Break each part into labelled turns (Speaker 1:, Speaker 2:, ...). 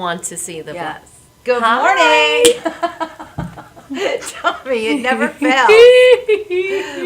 Speaker 1: want to see the
Speaker 2: Yes.
Speaker 1: book.
Speaker 2: Good
Speaker 1: Hi.
Speaker 2: morning. Tell me, it never fails.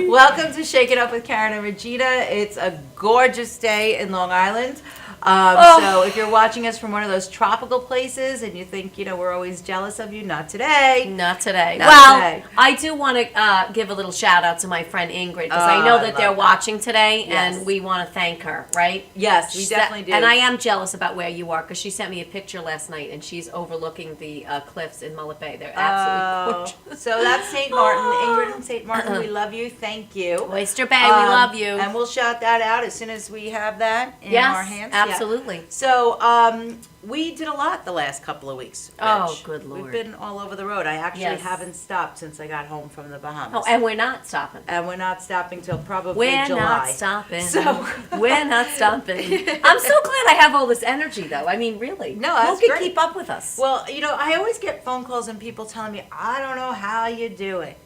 Speaker 2: Welcome to Shake It Up with Karen and Regina. It's a gorgeous day in Long Island. So if you're watching us from one of those tropical places and you think, we're always jealous of you, not today.
Speaker 1: Not today.
Speaker 2: Not today.
Speaker 1: I do want to give a little shout out to my friend Ingrid because I know that they're watching today,
Speaker 2: Yes.
Speaker 1: and we want to thank her, right?
Speaker 2: Yes, we definitely do.
Speaker 1: And I am jealous about where you are because she sent me a picture last night, and she's overlooking the cliffs in Mullet Bay. They're absolutely gorgeous.
Speaker 2: So that's St. Martin. Ingrid and St. Martin, we love you. Thank you.
Speaker 1: Oyster Bay, we love you.
Speaker 2: And we'll shout that out as soon as we have that in our hands.
Speaker 1: Absolutely.
Speaker 2: Yeah. So we did a lot the last couple of weeks. Rich.
Speaker 1: Oh, good Lord.
Speaker 2: We've been all over the road. I actually
Speaker 1: Yes.
Speaker 2: haven't stopped since I got home from the Bahamas.
Speaker 1: Oh, and we're not stopping.
Speaker 2: And we're not stopping till probably
Speaker 1: We're
Speaker 2: July.
Speaker 1: not stopping.
Speaker 2: So
Speaker 1: we're not stopping. I'm so glad I have all this energy, though. I mean, really.
Speaker 2: No, that's
Speaker 1: Who can
Speaker 2: great.
Speaker 1: keep up with us?
Speaker 2: Well, I always get phone calls and people telling me, I don't know how you do it.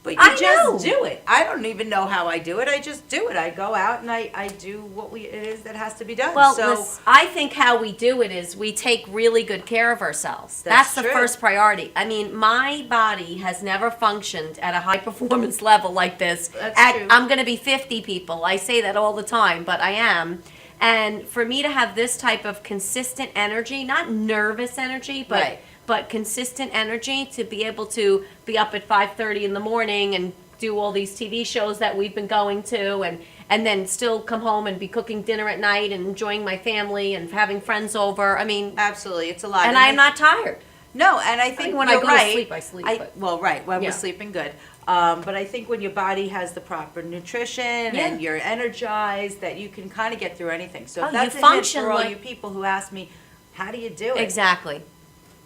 Speaker 2: But you
Speaker 1: I
Speaker 2: just
Speaker 1: know.
Speaker 2: do it. I don't even know how I do it. I just do it. I go out and I do what it is that has to be done.
Speaker 1: Well,
Speaker 2: so
Speaker 1: listen, I think how we do it is we take really good care of ourselves.
Speaker 2: That's
Speaker 1: the
Speaker 2: true.
Speaker 1: first priority. I mean, my body has never functioned at a high performance level like this.
Speaker 2: That's true.
Speaker 1: I'm going to be 50 people. I say that all the time, but I am. And for me to have this type of consistent energy, not nervous energy, but
Speaker 2: Right.
Speaker 1: but consistent energy to be able to be up at 5:30 in the morning and do all these TV shows that we've been going to, and then still come home and be cooking dinner at night and enjoying my family and having friends over. I mean,
Speaker 2: absolutely, it's a lot.
Speaker 1: and I'm not tired.
Speaker 2: No, and I think
Speaker 1: when
Speaker 2: you're
Speaker 1: I go
Speaker 2: right.
Speaker 1: to sleep, I sleep. but-
Speaker 2: Well, right, when
Speaker 1: Yeah.
Speaker 2: we're sleeping good. But I think when your body has the proper nutrition
Speaker 1: Yeah.
Speaker 2: and you're energized, that you can kind of get through anything. So
Speaker 1: Oh,
Speaker 2: if
Speaker 1: you
Speaker 2: that's a hint
Speaker 1: function
Speaker 2: for all
Speaker 1: like-
Speaker 2: you people who ask me, how do you do it?
Speaker 1: Exactly.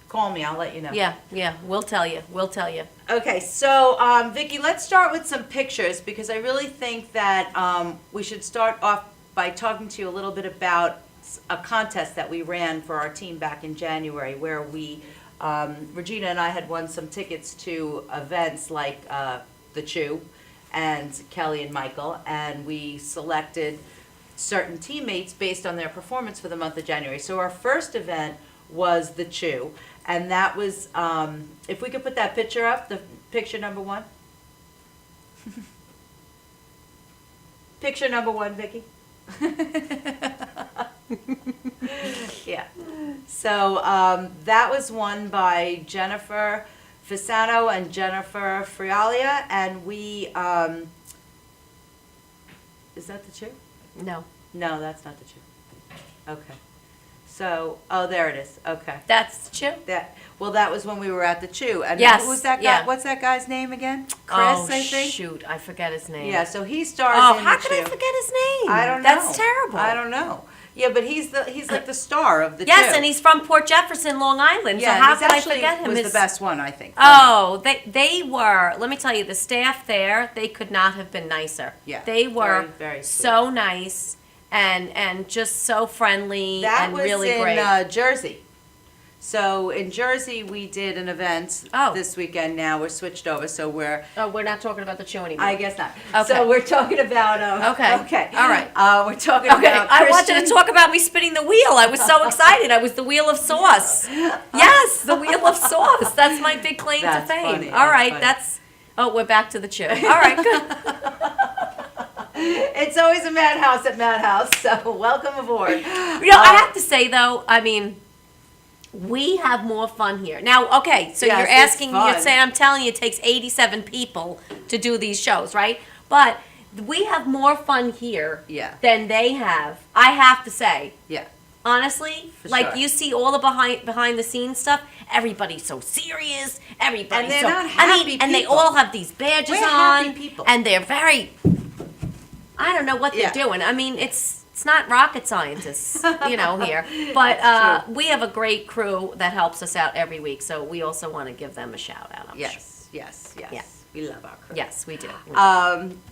Speaker 2: Call me, I'll let you know.
Speaker 1: Yeah, we'll tell you. We'll tell you.
Speaker 2: Okay, so Vicki, let's start with some pictures because I really think that we should start off by talking to you a little bit about a contest that we ran for our team back in January, where we, Regina and I had won some tickets to events like the Chew and Kelly and Michael, and we selected certain teammates based on their performance for the month of January. So our first event was the Chew, and that was, if we could put that picture up, the picture number one. Picture number one, Vicki. Yeah. So that was won by Jennifer Fisano and Jennifer Frialia, and we, is that the Chew?
Speaker 1: No,
Speaker 2: No, that's not the Chew. Okay. So, oh, there it is. Okay.
Speaker 1: that's true.
Speaker 2: That was when we were at the Chew. And
Speaker 1: Yes,
Speaker 2: who's that guy?
Speaker 1: yeah.
Speaker 2: What's that guy's name again? Chris,
Speaker 1: Oh,
Speaker 2: I think.
Speaker 1: shoot, I forget his name.
Speaker 2: Yeah, so he stars
Speaker 1: Oh,
Speaker 2: in
Speaker 1: how
Speaker 2: the
Speaker 1: could I
Speaker 2: Chew.
Speaker 1: forget his name?
Speaker 2: I don't know.
Speaker 1: That's terrible.
Speaker 2: I don't know. Yeah, but he's like the star of the
Speaker 1: Yes,
Speaker 2: Chew.
Speaker 1: and he's from Port Jefferson, Long Island.
Speaker 2: yeah,
Speaker 1: so how
Speaker 2: he's
Speaker 1: could I
Speaker 2: actually
Speaker 1: forget him?
Speaker 2: was
Speaker 1: His-
Speaker 2: the best one, I think.
Speaker 1: Oh, they were. Let me tell you, the staff there, they could not have been nicer.
Speaker 2: Yeah,
Speaker 1: They were
Speaker 2: very, very sweet.
Speaker 1: so nice and just so friendly
Speaker 2: That
Speaker 1: and
Speaker 2: was
Speaker 1: really
Speaker 2: in
Speaker 1: great.
Speaker 2: Jersey. So in Jersey, we did an event
Speaker 1: Oh.
Speaker 2: this weekend. Now we're switched over, so we're.
Speaker 1: Oh, we're not talking about the Chew anymore.
Speaker 2: I guess not.
Speaker 1: Okay.
Speaker 2: So we're talking about.
Speaker 1: Okay.
Speaker 2: Okay.
Speaker 1: All right.
Speaker 2: We're talking
Speaker 1: Okay,
Speaker 2: about.
Speaker 1: I wanted to
Speaker 2: Christian-
Speaker 1: talk about me spinning the wheel. I was so excited. I was the wheel of sauce. Yes, the wheel of sauce. That's my big claim to
Speaker 2: That's
Speaker 1: fame.
Speaker 2: funny,
Speaker 1: All right,
Speaker 2: funny.
Speaker 1: that's. Oh, we're back to the Chew. All right, good.
Speaker 2: It's always a madhouse at Madhouse, so welcome aboard.
Speaker 1: I have to say though, I mean, we have more fun here. Now, okay, so
Speaker 2: Yes,
Speaker 1: you're
Speaker 2: it's
Speaker 1: asking,
Speaker 2: fun.
Speaker 1: you're saying, I'm telling you, it takes 87 people to do these shows, right? But we have more fun here
Speaker 2: Yeah.
Speaker 1: than they have. I have to say,
Speaker 2: Yeah.
Speaker 1: honestly,
Speaker 2: For
Speaker 1: like
Speaker 2: sure.
Speaker 1: you see all the behind the scenes stuff. Everybody's so serious. Everybody's
Speaker 2: And they're
Speaker 1: so.
Speaker 2: not
Speaker 1: I
Speaker 2: happy
Speaker 1: mean, and they
Speaker 2: people.
Speaker 1: all have these badges
Speaker 2: We're
Speaker 1: on,
Speaker 2: happy people.
Speaker 1: and they're very. I don't know what they're
Speaker 2: Yeah.
Speaker 1: doing. I mean, it's not rocket scientists, here. But
Speaker 2: That's true.
Speaker 1: we have a great crew that helps us out every week, so we also want to give them a shout out. I'm sure.
Speaker 2: Yes.
Speaker 1: Yeah.
Speaker 2: We love our crew.
Speaker 1: Yes, we do.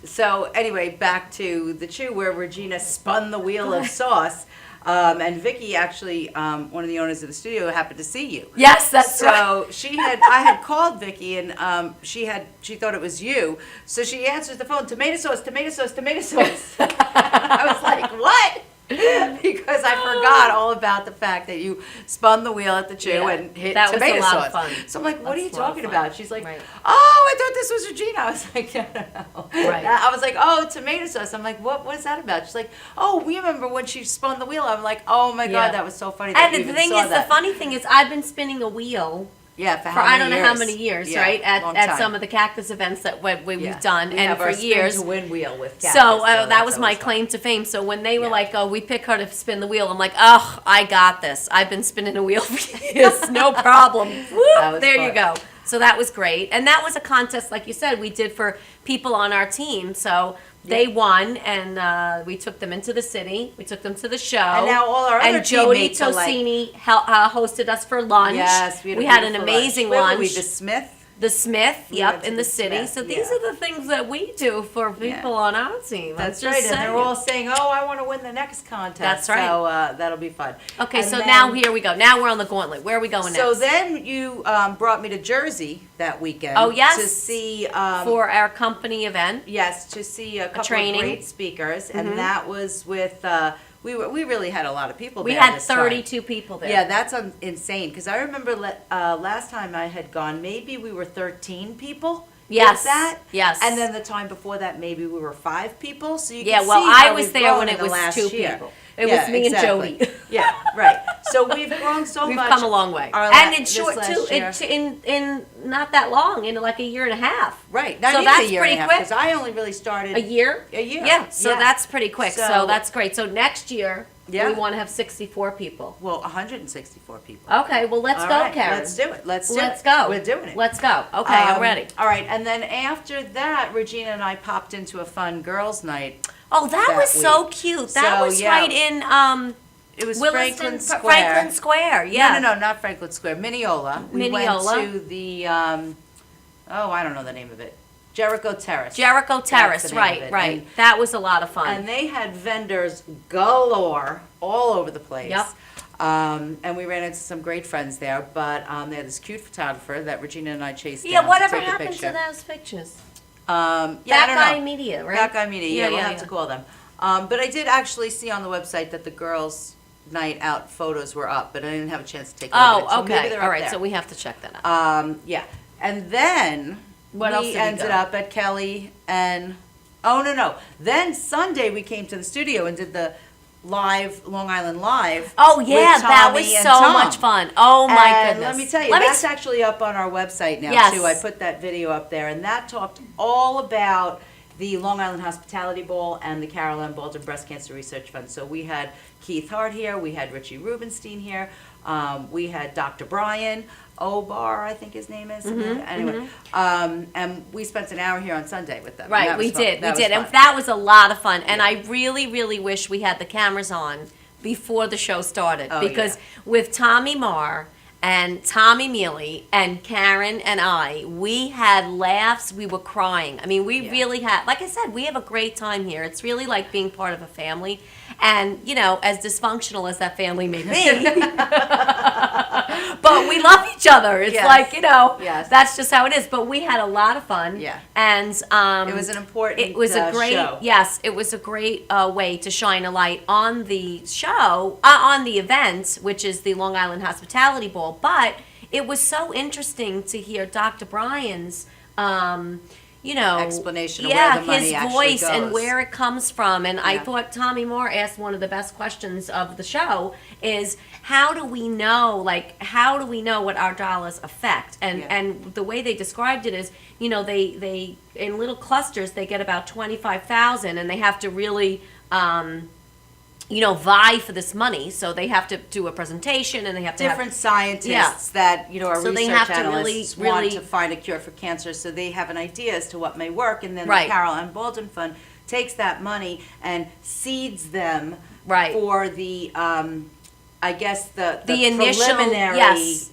Speaker 2: So anyway, back to the Chew where Regina spun the wheel of sauce. And Vicki actually, one of the owners of the studio, happened to see you.
Speaker 1: Yes, that's right.
Speaker 2: So I had called Vicki, and she thought it was you. So she answers the phone, tomato sauce, tomato sauce, tomato sauce. I was like, what? because I forgot all about the fact that you spun the wheel at the chew
Speaker 1: Yeah,
Speaker 2: and hit
Speaker 1: that was a
Speaker 2: tomato
Speaker 1: lot
Speaker 2: sauce.
Speaker 1: of fun.
Speaker 2: So I'm like, what are you
Speaker 1: That's a lot of
Speaker 2: talking
Speaker 1: fun.
Speaker 2: about? She's like,
Speaker 1: Right.
Speaker 2: oh, I thought this was Regina. I was like, no.
Speaker 1: Right.
Speaker 2: I was like, oh, tomato sauce. I'm like, what is that about? She's like, oh, we remember when she spun the wheel. I'm like, oh my
Speaker 1: Yeah.
Speaker 2: God, that was so funny. That you
Speaker 1: And the
Speaker 2: even
Speaker 1: thing
Speaker 2: saw
Speaker 1: is,
Speaker 2: that.
Speaker 1: the funny thing is, I've been spinning a wheel
Speaker 2: Yeah, for
Speaker 1: for
Speaker 2: how
Speaker 1: I
Speaker 2: many
Speaker 1: don't know
Speaker 2: years?
Speaker 1: how many years,
Speaker 2: Yeah,
Speaker 1: right?
Speaker 2: long
Speaker 1: At
Speaker 2: time.
Speaker 1: some of the cactus events that we've
Speaker 2: Yeah.
Speaker 1: done,
Speaker 2: We
Speaker 1: and
Speaker 2: have
Speaker 1: for
Speaker 2: our spin
Speaker 1: years.
Speaker 2: to win wheel with Cactus,
Speaker 1: So
Speaker 2: that
Speaker 1: that was my
Speaker 2: always fun.
Speaker 1: claim to fame. So when they were
Speaker 2: Yeah.
Speaker 1: like, "Oh, we pick her to spin the wheel," I'm like, "Oh, I got this. I've been spinning a wheel for years, no problem." Whoop,
Speaker 2: That was
Speaker 1: there
Speaker 2: fun.
Speaker 1: you go. So that was great, and that was a contest, like you said, we did for people on our team. So they won, and we took them into the city. We took them to the show.
Speaker 2: And now all our other
Speaker 1: and Jody
Speaker 2: teammates are like-
Speaker 1: Tosini hosted us for lunch.
Speaker 2: Yes,
Speaker 1: we had an
Speaker 2: beautiful
Speaker 1: amazing
Speaker 2: Where were
Speaker 1: lunch.
Speaker 2: we? The Smith?
Speaker 1: The Smith,
Speaker 2: We
Speaker 1: yep,
Speaker 2: went to
Speaker 1: in
Speaker 2: the
Speaker 1: the city.
Speaker 2: Smith,
Speaker 1: So these
Speaker 2: yeah.
Speaker 1: are the things that we do for people on our team.
Speaker 2: That's
Speaker 1: I'm
Speaker 2: right,
Speaker 1: just
Speaker 2: and they're
Speaker 1: saying.
Speaker 2: all saying, "Oh, I want to win the next contest."
Speaker 1: That's right.
Speaker 2: So that'll be fun.
Speaker 1: Okay,
Speaker 2: And
Speaker 1: so
Speaker 2: then-
Speaker 1: now here we go. Now we're on the gauntlet. Where are we going
Speaker 2: So
Speaker 1: next?
Speaker 2: then you brought me to Jersey that weekend.
Speaker 1: Oh, yes.
Speaker 2: To see
Speaker 1: For our company event.
Speaker 2: yes, to see a couple
Speaker 1: training.
Speaker 2: of great speakers, and that was with we really had a lot of people.
Speaker 1: We
Speaker 2: there
Speaker 1: had
Speaker 2: this time.
Speaker 1: 32 people there.
Speaker 2: Yeah, that's insane. Because I remember last time I had gone, maybe we were 13 people.
Speaker 1: Yes,
Speaker 2: If that.
Speaker 1: yes.
Speaker 2: And then the time before that, maybe we were 5 people. So you
Speaker 1: Yeah,
Speaker 2: can
Speaker 1: well,
Speaker 2: see
Speaker 1: I
Speaker 2: how
Speaker 1: was
Speaker 2: we've
Speaker 1: there
Speaker 2: grown
Speaker 1: when
Speaker 2: in
Speaker 1: it
Speaker 2: the
Speaker 1: was
Speaker 2: last
Speaker 1: 2
Speaker 2: year.
Speaker 1: people. It
Speaker 2: Yeah,
Speaker 1: was me
Speaker 2: exactly.
Speaker 1: and Jody.
Speaker 2: Yeah, right. So we've grown so
Speaker 1: We've
Speaker 2: much.
Speaker 1: come a long way.
Speaker 2: our
Speaker 1: And
Speaker 2: la-
Speaker 1: in
Speaker 2: this
Speaker 1: short,
Speaker 2: last
Speaker 1: too,
Speaker 2: year.
Speaker 1: in not that long, in like a year and a half.
Speaker 2: Right. Not
Speaker 1: So
Speaker 2: even
Speaker 1: that's
Speaker 2: a year
Speaker 1: pretty
Speaker 2: and a half,
Speaker 1: quick.
Speaker 2: because I only really started
Speaker 1: A year?
Speaker 2: A year.
Speaker 1: Yeah, so
Speaker 2: Yeah.
Speaker 1: that's pretty quick. So,
Speaker 2: So-
Speaker 1: that's great. So next year,
Speaker 2: Yeah.
Speaker 1: we want to have 64 people.
Speaker 2: Well, 164 people.
Speaker 1: Okay, well, let's
Speaker 2: All
Speaker 1: go,
Speaker 2: right,
Speaker 1: Karen.
Speaker 2: Let's do it. Let's do
Speaker 1: Let's
Speaker 2: it.
Speaker 1: go.
Speaker 2: We're doing it.
Speaker 1: Let's go. Okay, I'm ready.
Speaker 2: All right, and then after that, Regina and I popped into a fun girls' night.
Speaker 1: Oh, that
Speaker 2: that
Speaker 1: was so
Speaker 2: week.
Speaker 1: cute. That
Speaker 2: So,
Speaker 1: was
Speaker 2: yeah.
Speaker 1: right in
Speaker 2: It was
Speaker 1: Williston,
Speaker 2: Franklin Square.
Speaker 1: Franklin Square. Yeah.
Speaker 2: No, not Franklin Square. Mineola. We
Speaker 1: Mineola.
Speaker 2: went to the, I don't know the name of it. Jericho Terrace.
Speaker 1: Jericho
Speaker 2: That's
Speaker 1: Terrace.
Speaker 2: the name of
Speaker 1: Right,
Speaker 2: it.
Speaker 1: right.
Speaker 2: And-
Speaker 1: That was a lot of fun.
Speaker 2: And they had vendors galore all over the place.
Speaker 1: Yep.
Speaker 2: And we ran into some great friends there, but they had this cute photographer that Regina and I chased
Speaker 1: yeah,
Speaker 2: down
Speaker 1: whatever
Speaker 2: to take a
Speaker 1: happened
Speaker 2: picture.
Speaker 1: to those pictures?
Speaker 2: Yeah, I
Speaker 1: That
Speaker 2: don't
Speaker 1: Guy
Speaker 2: know.
Speaker 1: Media, right?
Speaker 2: That Guy Media, yeah, we'll have
Speaker 1: yeah.
Speaker 2: to call them. But I did actually see on the website that the girls' night out photos were up, but I didn't have a chance to take a look at it.
Speaker 1: Oh,
Speaker 2: So maybe
Speaker 1: okay.
Speaker 2: they're
Speaker 1: All
Speaker 2: up
Speaker 1: right,
Speaker 2: there.
Speaker 1: so we have to check that out.
Speaker 2: Yeah, and then
Speaker 1: What else
Speaker 2: we
Speaker 1: did we
Speaker 2: ended
Speaker 1: go?
Speaker 2: up at Kelly and no. Then Sunday we came to the studio and did the live Long Island Live.
Speaker 1: Oh yeah,
Speaker 2: with
Speaker 1: that
Speaker 2: Tommy
Speaker 1: was
Speaker 2: and
Speaker 1: so
Speaker 2: Tom.
Speaker 1: much fun. Oh my
Speaker 2: And
Speaker 1: goodness.
Speaker 2: let me tell you,
Speaker 1: Let me
Speaker 2: that's actually up on our website now
Speaker 1: Yes.
Speaker 2: too. I put that video up there, and that talked all about the Long Island Hospitality Bowl and the Carol M. Baldwin Breast Cancer Research Fund. So we had Keith Hart here, we had Richie Rubenstein here, we had Dr. Brian Obar, I think his name is. Anyway, and we spent an hour here on Sunday with them. and
Speaker 1: Right,
Speaker 2: that was
Speaker 1: we
Speaker 2: fun.
Speaker 1: did,
Speaker 2: That was
Speaker 1: and
Speaker 2: fun.
Speaker 1: that was a lot of fun. And I really, really wish we had the cameras on before the show started,
Speaker 2: Oh,
Speaker 1: because
Speaker 2: yeah.
Speaker 1: with Tommy Marr and Tommy Mealy and Karen and I, we had laughs. We were crying. I mean, we
Speaker 2: Yeah.
Speaker 1: really had. Like I said, we have a great time here. It's really like being part of a family, and as dysfunctional as that family may be. But we love each other. It's
Speaker 2: Yes.
Speaker 1: like,
Speaker 2: Yes.
Speaker 1: that's just how it is. But we had a lot of fun.
Speaker 2: Yeah.
Speaker 1: And
Speaker 2: It was an important
Speaker 1: it was a great
Speaker 2: show.
Speaker 1: yes, it was a great way to shine a light on the show, on the event, which is the Long Island Hospitality Bowl. But it was so interesting to hear Dr. Brian's
Speaker 2: Explanation of where the money
Speaker 1: his
Speaker 2: actually
Speaker 1: voice
Speaker 2: goes.
Speaker 1: and where it comes from. And I
Speaker 2: Yeah.
Speaker 1: thought Tommy Moore asked one of the best questions of the show is how do we know what our dollars affect? And
Speaker 2: Yeah.
Speaker 1: and the way they described it is, they in little clusters they get about 25,000 and they have to really vie for this money. So they have to do a presentation and they have to
Speaker 2: Different
Speaker 1: have,
Speaker 2: scientists that are
Speaker 1: So they
Speaker 2: research
Speaker 1: have to
Speaker 2: analysts
Speaker 1: really-
Speaker 2: want to find a cure for cancer, so they have an idea as to what may work, and then
Speaker 1: Right.
Speaker 2: the Carol M. Baldwin Fund takes that money and seeds them
Speaker 1: Right.
Speaker 2: for the I guess the
Speaker 1: initial
Speaker 2: preliminary
Speaker 1: yes.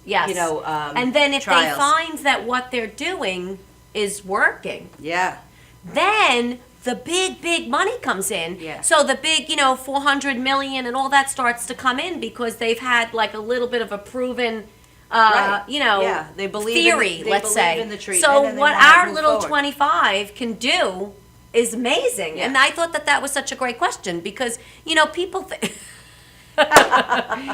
Speaker 1: And then if
Speaker 2: trials.
Speaker 1: they find that what they're doing is working,
Speaker 2: Yeah.
Speaker 1: then the big money comes in.
Speaker 2: Yeah.
Speaker 1: So the big 400 million and all that starts to come in because they've had like a little bit of a proven
Speaker 2: Right. Yeah, they believe
Speaker 1: theory,
Speaker 2: in, they
Speaker 1: let's
Speaker 2: believe
Speaker 1: say.
Speaker 2: in the treatment,
Speaker 1: So
Speaker 2: and they
Speaker 1: what
Speaker 2: wanna
Speaker 1: our
Speaker 2: move
Speaker 1: little
Speaker 2: forward.
Speaker 1: 25 can do is amazing.
Speaker 2: Yeah.
Speaker 1: And I thought that was such a great question because, people think.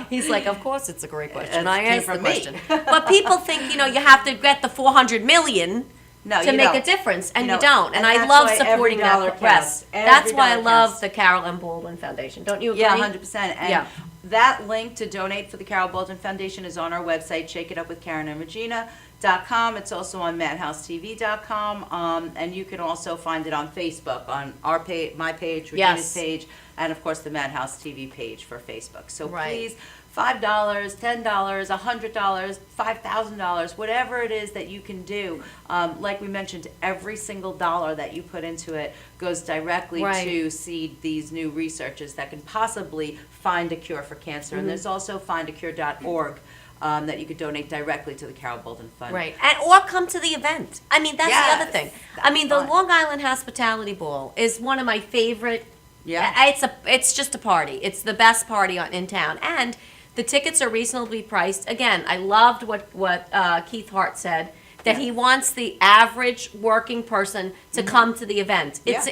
Speaker 1: He's like, of course it's a great question. I
Speaker 2: came
Speaker 1: asked the
Speaker 2: from me.
Speaker 1: question. But people think, you have to get the 400 million
Speaker 2: No,
Speaker 1: to
Speaker 2: you
Speaker 1: make
Speaker 2: don't.
Speaker 1: a difference, and
Speaker 2: You
Speaker 1: you
Speaker 2: don't.
Speaker 1: don't. And
Speaker 2: And
Speaker 1: I
Speaker 2: that's
Speaker 1: love
Speaker 2: why every
Speaker 1: supporting
Speaker 2: dollar
Speaker 1: that press.
Speaker 2: counts.
Speaker 1: That's
Speaker 2: Every
Speaker 1: why I
Speaker 2: dollar
Speaker 1: love
Speaker 2: counts.
Speaker 1: the Carol M. Baldwin Foundation. Don't you agree?
Speaker 2: Yeah, 100%. And
Speaker 1: Yeah.
Speaker 2: that link to donate for the Carol Baldwin Foundation is on our website, shakeitupwithKarenandRegina.com. It's also on MadhouseTV.com. And you can also find it on Facebook, on our page, my page, Regina's
Speaker 1: Yes.
Speaker 2: page, and of course the Madhouse TV page for Facebook. So
Speaker 1: Right.
Speaker 2: please, $5, $10, $100, $5,000, whatever it is that you can do. Like we mentioned, every single dollar that you put into it goes directly
Speaker 1: Right.
Speaker 2: to seed these new researchers that can possibly find a cure for cancer.
Speaker 1: Mm-hmm.
Speaker 2: And there's also findacure.org that you could donate directly to the Carol Baldwin Fund.
Speaker 1: Right. Or come to the event. I mean, that's the
Speaker 2: Yes,
Speaker 1: other thing.
Speaker 2: that's
Speaker 1: The
Speaker 2: fun.
Speaker 1: Long Island Hospitality Ball is one of my favorite.
Speaker 2: Yeah.
Speaker 1: It's just a party. It's the best party in town. And the tickets are reasonably priced. Again, I loved what Keith Hart said, that
Speaker 2: Yeah.
Speaker 1: he wants the average working person to come to the event.
Speaker 2: Yeah.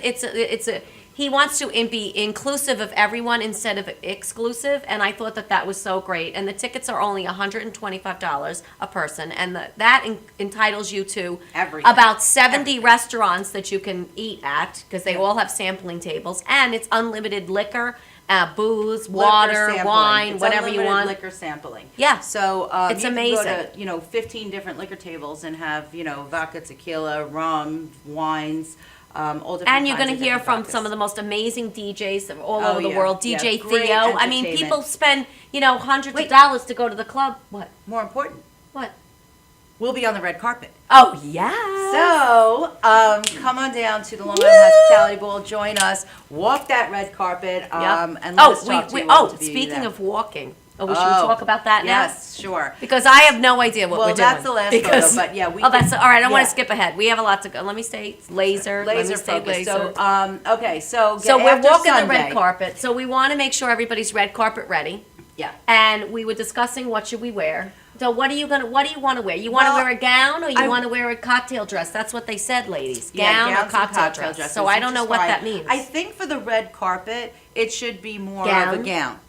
Speaker 1: He wants to be inclusive of everyone instead of exclusive, and I thought that was so great. And the tickets are only $125 a person, and that entitles you to
Speaker 2: Everything.
Speaker 1: about 70
Speaker 2: Everything.
Speaker 1: restaurants that you can eat at, because they all have sampling tables, and it's unlimited liquor, booze, water,
Speaker 2: Liquor sampling.
Speaker 1: wine,
Speaker 2: It's
Speaker 1: whatever you
Speaker 2: unlimited
Speaker 1: want.
Speaker 2: liquor sampling.
Speaker 1: Yeah.
Speaker 2: So
Speaker 1: It's
Speaker 2: you
Speaker 1: amazing.
Speaker 2: can go to 15 different liquor tables and have vodka, tequila, rum, wines, all different.
Speaker 1: And you're going
Speaker 2: kinds
Speaker 1: to
Speaker 2: of
Speaker 1: hear
Speaker 2: different
Speaker 1: from
Speaker 2: vodkas.
Speaker 1: some of the most amazing DJs all
Speaker 2: Oh,
Speaker 1: over the
Speaker 2: yeah.
Speaker 1: world.
Speaker 2: Yeah,
Speaker 1: DJ
Speaker 2: great
Speaker 1: Theo. I mean,
Speaker 2: entertainment.
Speaker 1: people spend hundreds
Speaker 2: Wait.
Speaker 1: of dollars to go to the club. What?
Speaker 2: More important,
Speaker 1: What?
Speaker 2: we'll be on the red carpet.
Speaker 1: Oh yeah.
Speaker 2: So, come on down to the Long Island Hospitality Bowl, join us, walk that red carpet, and let us talk to you. We'll interview you
Speaker 1: speaking
Speaker 2: there.
Speaker 1: of walking, should we talk about that now?
Speaker 2: Yes, sure.
Speaker 1: Because I have no idea what
Speaker 2: Well,
Speaker 1: we're doing.
Speaker 2: that's the last photo, but yeah, we
Speaker 1: Oh, that's
Speaker 2: can-
Speaker 1: all right. I want
Speaker 2: yeah.
Speaker 1: to skip ahead. We have a lot to go. Let me stay laser. Let me
Speaker 2: Laser
Speaker 1: stay
Speaker 2: focus.
Speaker 1: laser.
Speaker 2: So, okay, so
Speaker 1: So we're
Speaker 2: after
Speaker 1: walking the
Speaker 2: Sunday-
Speaker 1: red carpet. So we want to make sure everybody's red carpet ready.
Speaker 2: Yeah.
Speaker 1: And we were discussing what should we wear. So what do you want to wear? You want to
Speaker 2: Well,
Speaker 1: wear a gown or you
Speaker 2: I-
Speaker 1: want to wear a cocktail dress? That's what they said, ladies.
Speaker 2: Yeah,
Speaker 1: Gown or
Speaker 2: gowns and
Speaker 1: cocktail dress.
Speaker 2: dresses,
Speaker 1: So I
Speaker 2: which
Speaker 1: don't know
Speaker 2: is
Speaker 1: what
Speaker 2: fine.
Speaker 1: that means.
Speaker 2: I think for the red carpet, it should be more of
Speaker 1: Gown?
Speaker 2: a gown.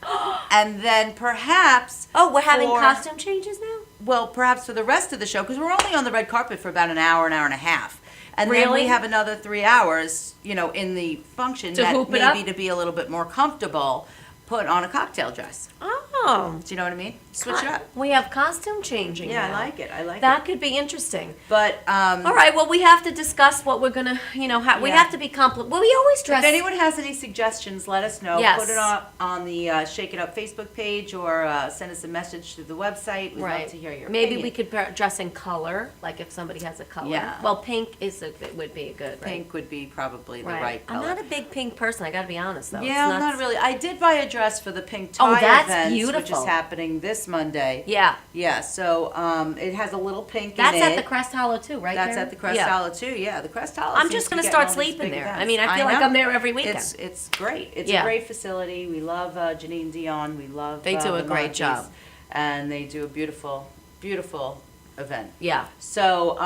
Speaker 2: And then perhaps
Speaker 1: Oh, we're having
Speaker 2: for-
Speaker 1: costume changes now?
Speaker 2: Well, perhaps for the rest of the show, because we're only on the red carpet for about an hour and a half. And then
Speaker 1: Really?
Speaker 2: we have another 3 hours, in the function
Speaker 1: To
Speaker 2: that
Speaker 1: hoop it
Speaker 2: maybe
Speaker 1: up?
Speaker 2: to be a little bit more comfortable, put on a cocktail dress.
Speaker 1: Oh.
Speaker 2: Do you know what I mean? Switch it up.
Speaker 1: We have costume changing
Speaker 2: Yeah,
Speaker 1: now.
Speaker 2: I like it. I like
Speaker 1: That
Speaker 2: it.
Speaker 1: could be interesting.
Speaker 2: But
Speaker 1: All right, well, we have to discuss what we're going to, we
Speaker 2: Yeah.
Speaker 1: have to be well, we always dress.
Speaker 2: if anyone has any suggestions, let us know.
Speaker 1: Yes.
Speaker 2: Put it on the Shake It Up Facebook page or send us a message through the website. We'd
Speaker 1: Right.
Speaker 2: love to hear your
Speaker 1: Maybe
Speaker 2: opinion.
Speaker 1: we could dress in color, like if somebody has a color.
Speaker 2: Yeah.
Speaker 1: Well, pink would be good, right?
Speaker 2: Pink would be probably the
Speaker 1: Right.
Speaker 2: right
Speaker 1: I'm
Speaker 2: color.
Speaker 1: not a big pink person, I got to be honest, though.
Speaker 2: Yeah,
Speaker 1: It's
Speaker 2: I'm not really. I did buy a dress for the pink
Speaker 1: Oh,
Speaker 2: tie
Speaker 1: that's
Speaker 2: event, which
Speaker 1: beautiful.
Speaker 2: is happening this Monday.
Speaker 1: Yeah.
Speaker 2: Yeah, so it has a little pink
Speaker 1: That's
Speaker 2: in it.
Speaker 1: at the Crest Hollow, too, right?
Speaker 2: That's
Speaker 1: Karen?
Speaker 2: at the Crest
Speaker 1: Yeah.
Speaker 2: Hollow too. Yeah, the Crest Hollow.
Speaker 1: I'm
Speaker 2: seems
Speaker 1: just
Speaker 2: to
Speaker 1: going
Speaker 2: be
Speaker 1: to
Speaker 2: getting
Speaker 1: start
Speaker 2: all these
Speaker 1: sleeping
Speaker 2: big
Speaker 1: there.
Speaker 2: events.
Speaker 1: I mean, I feel like
Speaker 2: know.
Speaker 1: I'm there every weekend.
Speaker 2: It's great. It's
Speaker 1: Yeah.
Speaker 2: a great facility. We love Janine Dion. We love.
Speaker 1: They do a
Speaker 2: the
Speaker 1: great
Speaker 2: Monkeys,
Speaker 1: job.
Speaker 2: and they do a beautiful, beautiful event.
Speaker 1: Yeah.
Speaker 2: So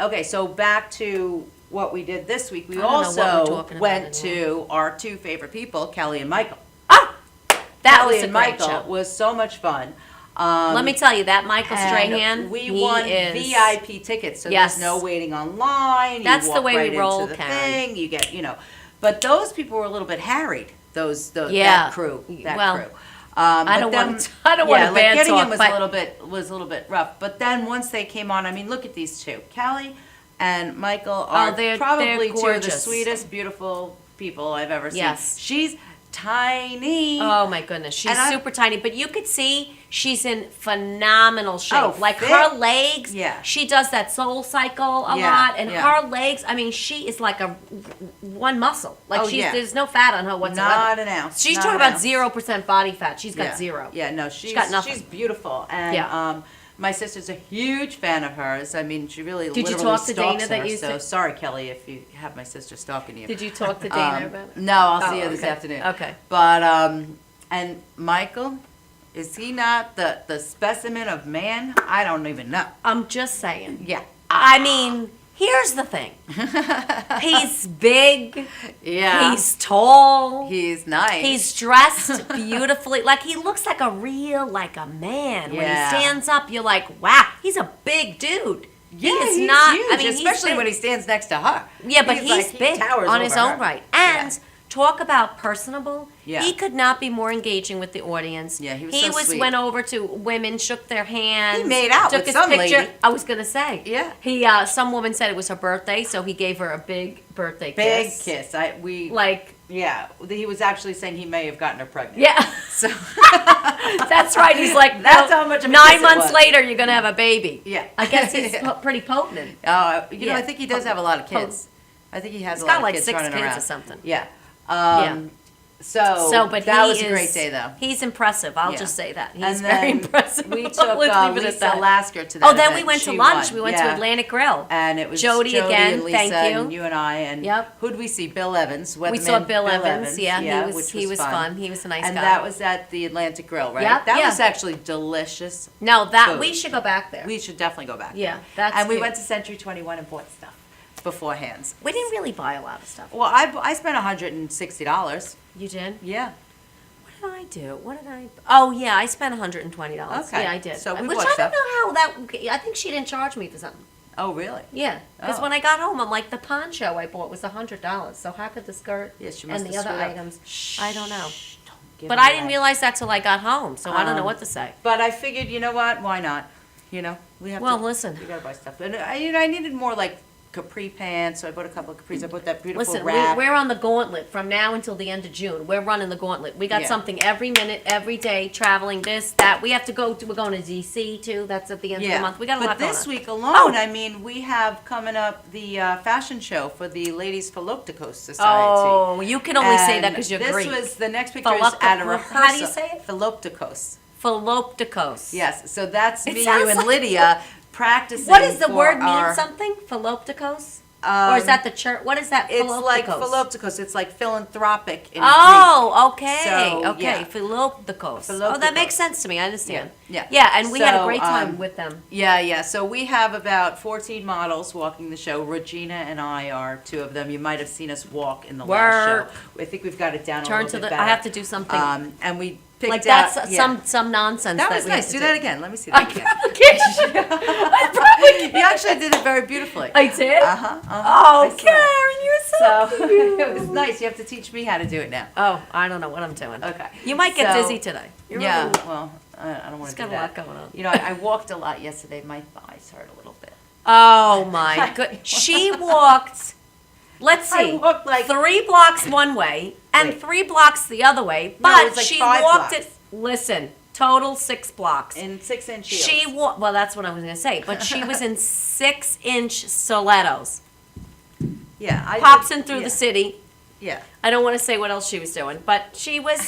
Speaker 2: okay, so back to what we did this week. We
Speaker 1: I don't know what we're
Speaker 2: also
Speaker 1: talking about
Speaker 2: went
Speaker 1: anymore.
Speaker 2: to our two favorite people, Kelly and Michael.
Speaker 1: Ah! That
Speaker 2: Kelly
Speaker 1: was a
Speaker 2: and
Speaker 1: great
Speaker 2: Michael
Speaker 1: show.
Speaker 2: was so much fun.
Speaker 1: Let me tell you, that Michael
Speaker 2: And
Speaker 1: Strahan,
Speaker 2: we
Speaker 1: he
Speaker 2: won
Speaker 1: is...
Speaker 2: VIP tickets, so
Speaker 1: Yes.
Speaker 2: there's no waiting online.
Speaker 1: That's
Speaker 2: you
Speaker 1: the
Speaker 2: walk
Speaker 1: way we
Speaker 2: right
Speaker 1: roll,
Speaker 2: into the
Speaker 1: Karen.
Speaker 2: thing. You get, but those people were a little bit harried. Those
Speaker 1: Yeah.
Speaker 2: that crew, that
Speaker 1: Well,
Speaker 2: crew.
Speaker 1: I
Speaker 2: but
Speaker 1: don't
Speaker 2: then-
Speaker 1: want to. I don't want to
Speaker 2: like
Speaker 1: bad
Speaker 2: getting
Speaker 1: talk,
Speaker 2: in was
Speaker 1: but
Speaker 2: a little bit rough. But then once they came on, I mean, look at these two, Kelly and Michael are
Speaker 1: they're
Speaker 2: probably two of the
Speaker 1: gorgeous.
Speaker 2: sweetest, beautiful people I've ever seen.
Speaker 1: Yes.
Speaker 2: She's tiny.
Speaker 1: oh my goodness, she's
Speaker 2: And I-
Speaker 1: super tiny, but you could see she's in phenomenal shape.
Speaker 2: Oh,
Speaker 1: like
Speaker 2: fit?
Speaker 1: her legs,
Speaker 2: Yeah.
Speaker 1: she does that soul cycle a
Speaker 2: Yeah,
Speaker 1: lot, and
Speaker 2: yeah.
Speaker 1: her legs. I mean, she is like a one muscle. Like
Speaker 2: Oh,
Speaker 1: she's
Speaker 2: yeah.
Speaker 1: there's no fat on her whatsoever.
Speaker 2: Not an ounce.
Speaker 1: She's
Speaker 2: not
Speaker 1: talking
Speaker 2: an
Speaker 1: about
Speaker 2: ounce.
Speaker 1: 0% body fat. She's got
Speaker 2: Yeah.
Speaker 1: zero.
Speaker 2: Yeah, no, she's
Speaker 1: got nothing.
Speaker 2: she's beautiful, and
Speaker 1: Yeah.
Speaker 2: my sister's a huge fan of hers. I mean, she really
Speaker 1: Did you
Speaker 2: literally
Speaker 1: talk to Dana
Speaker 2: stalks
Speaker 1: that
Speaker 2: her,
Speaker 1: you
Speaker 2: so
Speaker 1: said-
Speaker 2: sorry, Kelly, if you have my sister stalking you.
Speaker 1: Did you talk to Dana about it?
Speaker 2: No, I'll see
Speaker 1: Oh,
Speaker 2: her this
Speaker 1: okay.
Speaker 2: afternoon.
Speaker 1: Okay.
Speaker 2: But and Michael, is he not the specimen of man? I don't even know.
Speaker 1: I'm just saying.
Speaker 2: Yeah.
Speaker 1: I mean, Here's the thing. He's big.
Speaker 2: Yeah.
Speaker 1: He's tall.
Speaker 2: He's nice.
Speaker 1: He's dressed beautifully. Like, he looks like a man. When he
Speaker 2: Yeah.
Speaker 1: stands up, you're like, wow, he's a big dude.
Speaker 2: Yeah,
Speaker 1: he is
Speaker 2: he's
Speaker 1: not,
Speaker 2: huge,
Speaker 1: I mean,
Speaker 2: especially
Speaker 1: he's
Speaker 2: when he stands next to her.
Speaker 1: Yeah, but he's
Speaker 2: like, he
Speaker 1: big
Speaker 2: towers
Speaker 1: on his
Speaker 2: over
Speaker 1: own
Speaker 2: her.
Speaker 1: right. And talk about personable.
Speaker 2: Yeah.
Speaker 1: He could not be more engaging with the audience.
Speaker 2: Yeah, he was so sweet.
Speaker 1: Went over to women, shook their hands.
Speaker 2: He made out
Speaker 1: took
Speaker 2: with
Speaker 1: his
Speaker 2: some
Speaker 1: picture.
Speaker 2: lady.
Speaker 1: I was gonna say.
Speaker 2: Yeah.
Speaker 1: He some woman said it was her birthday, so he gave her a big birthday
Speaker 2: Big
Speaker 1: kiss.
Speaker 2: kiss.
Speaker 1: Like,
Speaker 2: Yeah, he was actually saying he may have gotten her pregnant.
Speaker 1: yeah.
Speaker 2: So
Speaker 1: That's right. He's like,
Speaker 2: That's
Speaker 1: "No,
Speaker 2: how much of a
Speaker 1: 9
Speaker 2: kiss it
Speaker 1: months
Speaker 2: was."
Speaker 1: later, you're gonna have a baby.
Speaker 2: Yeah.
Speaker 1: I guess he's
Speaker 2: Yeah.
Speaker 1: pretty potent.
Speaker 2: You know,
Speaker 1: Yeah.
Speaker 2: I think he does have a lot of kids. I think he has
Speaker 1: He's
Speaker 2: a lot
Speaker 1: got
Speaker 2: of
Speaker 1: like
Speaker 2: kids
Speaker 1: 6
Speaker 2: running
Speaker 1: kids
Speaker 2: around.
Speaker 1: or something.
Speaker 2: Yeah.
Speaker 1: Yeah.
Speaker 2: So,
Speaker 1: But
Speaker 2: that
Speaker 1: he
Speaker 2: was a
Speaker 1: is-
Speaker 2: great day, though.
Speaker 1: He's impressive. I'll
Speaker 2: Yeah.
Speaker 1: just say that. He's
Speaker 2: And
Speaker 1: very
Speaker 2: then
Speaker 1: impressive.
Speaker 2: We took
Speaker 1: Let's leave it at
Speaker 2: Lisa
Speaker 1: that.
Speaker 2: Lasker to that
Speaker 1: Oh, then we
Speaker 2: event.
Speaker 1: went to
Speaker 2: She
Speaker 1: lunch.
Speaker 2: won.
Speaker 1: We went
Speaker 2: Yeah.
Speaker 1: to Atlantic Grill.
Speaker 2: And it was
Speaker 1: Jody again,
Speaker 2: and Lisa
Speaker 1: thank you.
Speaker 2: and you and I and
Speaker 1: Yep.
Speaker 2: who'd we see? Bill Evans.
Speaker 1: We saw Bill Evans. Yeah,
Speaker 2: which
Speaker 1: he was fun. He was a nice
Speaker 2: and
Speaker 1: guy.
Speaker 2: that was at the Atlantic Grill, right?
Speaker 1: Yep,
Speaker 2: That
Speaker 1: yeah.
Speaker 2: was actually delicious.
Speaker 1: No, that
Speaker 2: food.
Speaker 1: we should go back there.
Speaker 2: We should definitely go back.
Speaker 1: Yeah,
Speaker 2: there.
Speaker 1: that's
Speaker 2: And we
Speaker 1: cute.
Speaker 2: went to Century 21 and bought stuff beforehand.
Speaker 1: We didn't really buy a lot of stuff.
Speaker 2: Well, I spent $160.
Speaker 1: You did?
Speaker 2: Yeah.
Speaker 1: What did I do? What did I? Oh yeah, I spent $120.
Speaker 2: Okay.
Speaker 1: Yeah, I did.
Speaker 2: So we
Speaker 1: Which
Speaker 2: bought
Speaker 1: I
Speaker 2: stuff.
Speaker 1: don't know how that. I think she didn't charge me for something.
Speaker 2: Oh, really?
Speaker 1: Yeah, because
Speaker 2: Oh.
Speaker 1: when I got home, I'm like, the poncho I bought was $100. So how could the skirt
Speaker 2: Yes, she must
Speaker 1: and the
Speaker 2: have
Speaker 1: other
Speaker 2: screwed up.
Speaker 1: items? I don't know.
Speaker 2: Don't give
Speaker 1: But
Speaker 2: it
Speaker 1: I didn't
Speaker 2: away.
Speaker 1: realize that till I got home. So I don't know what to say.
Speaker 2: But I figured, you know what? Why not? You know, we have
Speaker 1: Well,
Speaker 2: to.
Speaker 1: listen.
Speaker 2: We gotta buy stuff. And I needed more like capri pants, so I bought a couple of capris. I bought that beautiful
Speaker 1: Listen,
Speaker 2: wrap.
Speaker 1: we're on the gauntlet from now until the end of June. We're running the gauntlet. We got
Speaker 2: Yeah.
Speaker 1: something every minute, every day, traveling this, that. We have to go. We're going to DC too. That's at the end of the month. We got a lot
Speaker 2: But
Speaker 1: going
Speaker 2: this
Speaker 1: on.
Speaker 2: week alone,
Speaker 1: Oh.
Speaker 2: I mean, we have coming up the fashion show for the Ladies Philopticos Society.
Speaker 1: Oh, you can only say that
Speaker 2: And
Speaker 1: because you're
Speaker 2: this
Speaker 1: Greek.
Speaker 2: was the next picture is
Speaker 1: Philopticos.
Speaker 2: at a rehearsal.
Speaker 1: How do you say it?
Speaker 2: Philopticos.
Speaker 1: Philopticos.
Speaker 2: Yes, so that's
Speaker 1: It
Speaker 2: me, you,
Speaker 1: sounds
Speaker 2: and
Speaker 1: like-
Speaker 2: Lydia practicing.
Speaker 1: What does the
Speaker 2: for
Speaker 1: word mean?
Speaker 2: our-
Speaker 1: Something? Philopticos? Or is that the church? What is that?
Speaker 2: It's like
Speaker 1: Philopticos?
Speaker 2: Philopticos. It's like philanthropic in
Speaker 1: Oh, okay,
Speaker 2: So,
Speaker 1: okay.
Speaker 2: yeah.
Speaker 1: Philopticos. Oh,
Speaker 2: Philopticos.
Speaker 1: that makes sense to me. I understand.
Speaker 2: Yeah.
Speaker 1: Yeah, and we had a
Speaker 2: So,
Speaker 1: great time with them.
Speaker 2: Yeah. So we have about 14 models walking the show. Regina and I are two of them. You might have seen us walk in the last
Speaker 1: Word.
Speaker 2: show. I think we've got it down a
Speaker 1: Turn
Speaker 2: little
Speaker 1: to
Speaker 2: bit
Speaker 1: the.
Speaker 2: better.
Speaker 1: I have to do something.
Speaker 2: And we picked
Speaker 1: Like
Speaker 2: out.
Speaker 1: that's
Speaker 2: yeah.
Speaker 1: some nonsense.
Speaker 2: That was
Speaker 1: we have
Speaker 2: nice.
Speaker 1: to
Speaker 2: Do that again. Let me see
Speaker 1: I
Speaker 2: that again.
Speaker 1: probably can't. I probably can't.
Speaker 2: You actually did it very beautifully.
Speaker 1: I did.
Speaker 2: I
Speaker 1: Oh,
Speaker 2: saw
Speaker 1: Karen, you're so,
Speaker 2: So
Speaker 1: cute.
Speaker 2: it was nice. You have to teach me how to do it now.
Speaker 1: Oh, I don't know what I'm doing.
Speaker 2: Okay.
Speaker 1: You might get
Speaker 2: So-
Speaker 1: dizzy today. You're
Speaker 2: Yeah.
Speaker 1: a little-
Speaker 2: Well, I don't want
Speaker 1: It's
Speaker 2: to do
Speaker 1: got a lot
Speaker 2: that.
Speaker 1: going on.
Speaker 2: You know, I walked a lot yesterday. My thighs hurt a little bit.
Speaker 1: Oh my good. She walked. Let's
Speaker 2: I
Speaker 1: see.
Speaker 2: walked like
Speaker 1: 3 blocks one way and
Speaker 2: Wait.
Speaker 1: 3 blocks the other way.
Speaker 2: No,
Speaker 1: But
Speaker 2: it was like
Speaker 1: she
Speaker 2: 5
Speaker 1: walked
Speaker 2: blocks.
Speaker 1: it. Listen, total 6 blocks.
Speaker 2: in 6-inch heels.
Speaker 1: She walked. Well, that's what I was going to say. But she was in 6-inch stilettos.
Speaker 2: Yeah. I
Speaker 1: Pops
Speaker 2: did-
Speaker 1: in through
Speaker 2: yeah.
Speaker 1: the city.
Speaker 2: Yeah.
Speaker 1: I don't want to say what else she was doing, but she was,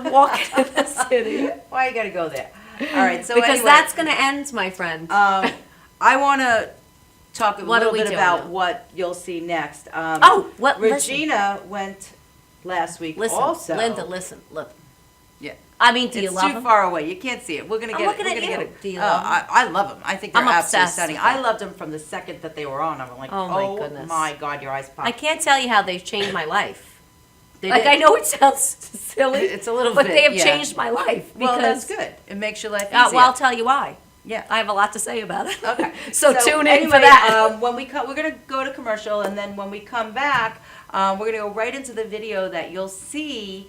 Speaker 1: walking in the city.
Speaker 2: Why you got to go there? All right. So
Speaker 1: Because
Speaker 2: anyway,
Speaker 1: that's going to end, my friend.
Speaker 2: I want to talk a
Speaker 1: What are
Speaker 2: little
Speaker 1: we
Speaker 2: bit
Speaker 1: doing
Speaker 2: about
Speaker 1: now?
Speaker 2: what you'll see next.
Speaker 1: Listen.
Speaker 2: Regina went last week
Speaker 1: Listen,
Speaker 2: also.
Speaker 1: Linda, listen, look.
Speaker 2: Yeah.
Speaker 1: I mean, do you
Speaker 2: It's
Speaker 1: love
Speaker 2: too
Speaker 1: him?
Speaker 2: far away. You can't see it. We're gonna
Speaker 1: I'm
Speaker 2: get
Speaker 1: looking
Speaker 2: it. We're
Speaker 1: at
Speaker 2: gonna
Speaker 1: you.
Speaker 2: get it.
Speaker 1: Do you love him?
Speaker 2: I love them. I think they're
Speaker 1: I'm
Speaker 2: absolutely
Speaker 1: obsessed
Speaker 2: stunning.
Speaker 1: with
Speaker 2: I
Speaker 1: them.
Speaker 2: loved them from the second that they were on. I'm like,
Speaker 1: Oh, my goodness.
Speaker 2: my God, your eyes pop.
Speaker 1: I can't tell you how they've changed my life.
Speaker 2: They
Speaker 1: Like,
Speaker 2: did.
Speaker 1: I know it sounds silly.
Speaker 2: It's a little
Speaker 1: but
Speaker 2: bit,
Speaker 1: they have
Speaker 2: yeah.
Speaker 1: changed my life.
Speaker 2: Well, that's
Speaker 1: because-
Speaker 2: good. It makes your life easier.
Speaker 1: Well, I'll tell you why.
Speaker 2: Yeah.
Speaker 1: I have a lot to say about it.
Speaker 2: Okay.
Speaker 1: so tune in
Speaker 2: anyway,
Speaker 1: for that.
Speaker 2: When we come, we're gonna go to commercial, and then when we come back, we're gonna go right into the video that you'll see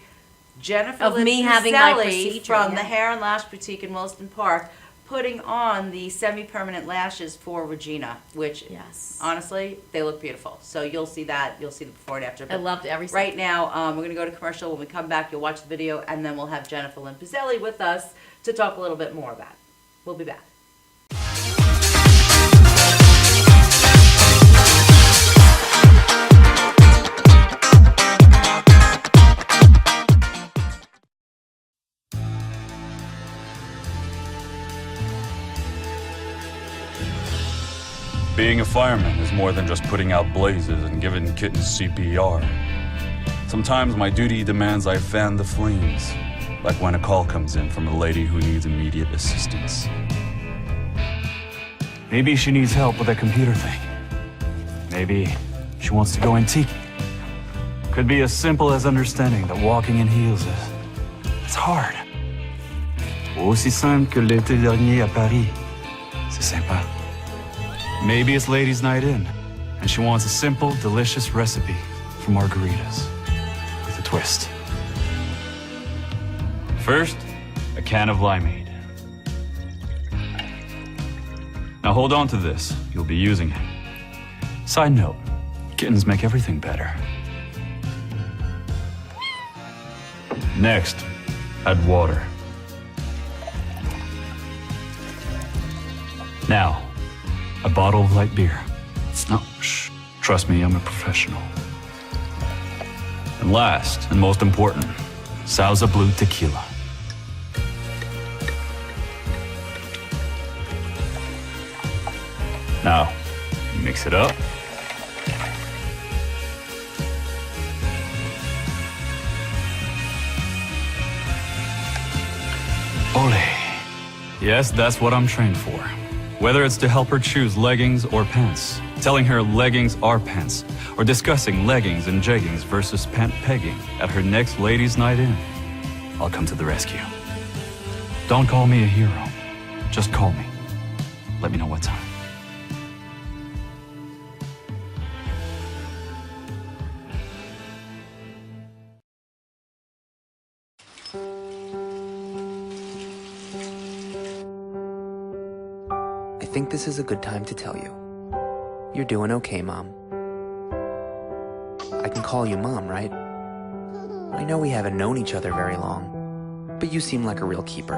Speaker 2: Jennifer
Speaker 1: Of me
Speaker 2: Lynn
Speaker 1: having my
Speaker 2: Fuseli
Speaker 1: procedure,
Speaker 2: from
Speaker 1: yeah.
Speaker 2: the Hair and Lash Boutique in Williston Park putting on the semi-permanent lashes for Regina, which
Speaker 1: Yes.
Speaker 2: honestly, they look beautiful. So you'll see that. You'll see the before and after.
Speaker 1: I
Speaker 2: But
Speaker 1: loved every second.
Speaker 2: right now, we're going to go to commercial. When we come back, you'll watch the video, and then we'll have Jennifer Lynn Fuseli with us to talk a little bit more about it. We'll be back.
Speaker 3: Being a fireman is more than just putting out blazes and giving kittens CPR. Sometimes my duty demands I fan the flames, like when a call comes in from a lady who needs immediate assistance. Maybe she needs help with that computer thing. Maybe she wants to go antique. Could be as simple as understanding that walking in heels it's hard. Aussi simple que l'été dernier à Paris. C'est sympa. Maybe it's ladies' night in, and she wants a simple, delicious recipe for margaritas with a twist. First, a can of limeade. Now hold on to this. You'll be using it. Side note, kittens make everything better. Next, add water. Now, a bottle of light beer. No, shh. Trust me, I'm a professional. And last, and most important, Sauza Blue tequila. Now, mix it up. Ole. Yes, that's what I'm trained for. Whether it's to help her choose leggings or pants, telling her leggings are pants, or discussing leggings and jeggings versus pant pegging at her next ladies' night in, I'll come to the rescue. Don't call me a hero. Just call me. Let me know what time.
Speaker 4: I think this is a good time to tell you. You're doing okay, Mom. I can call you Mom, right? I know we haven't known each other very long, but you seem like a real keeper.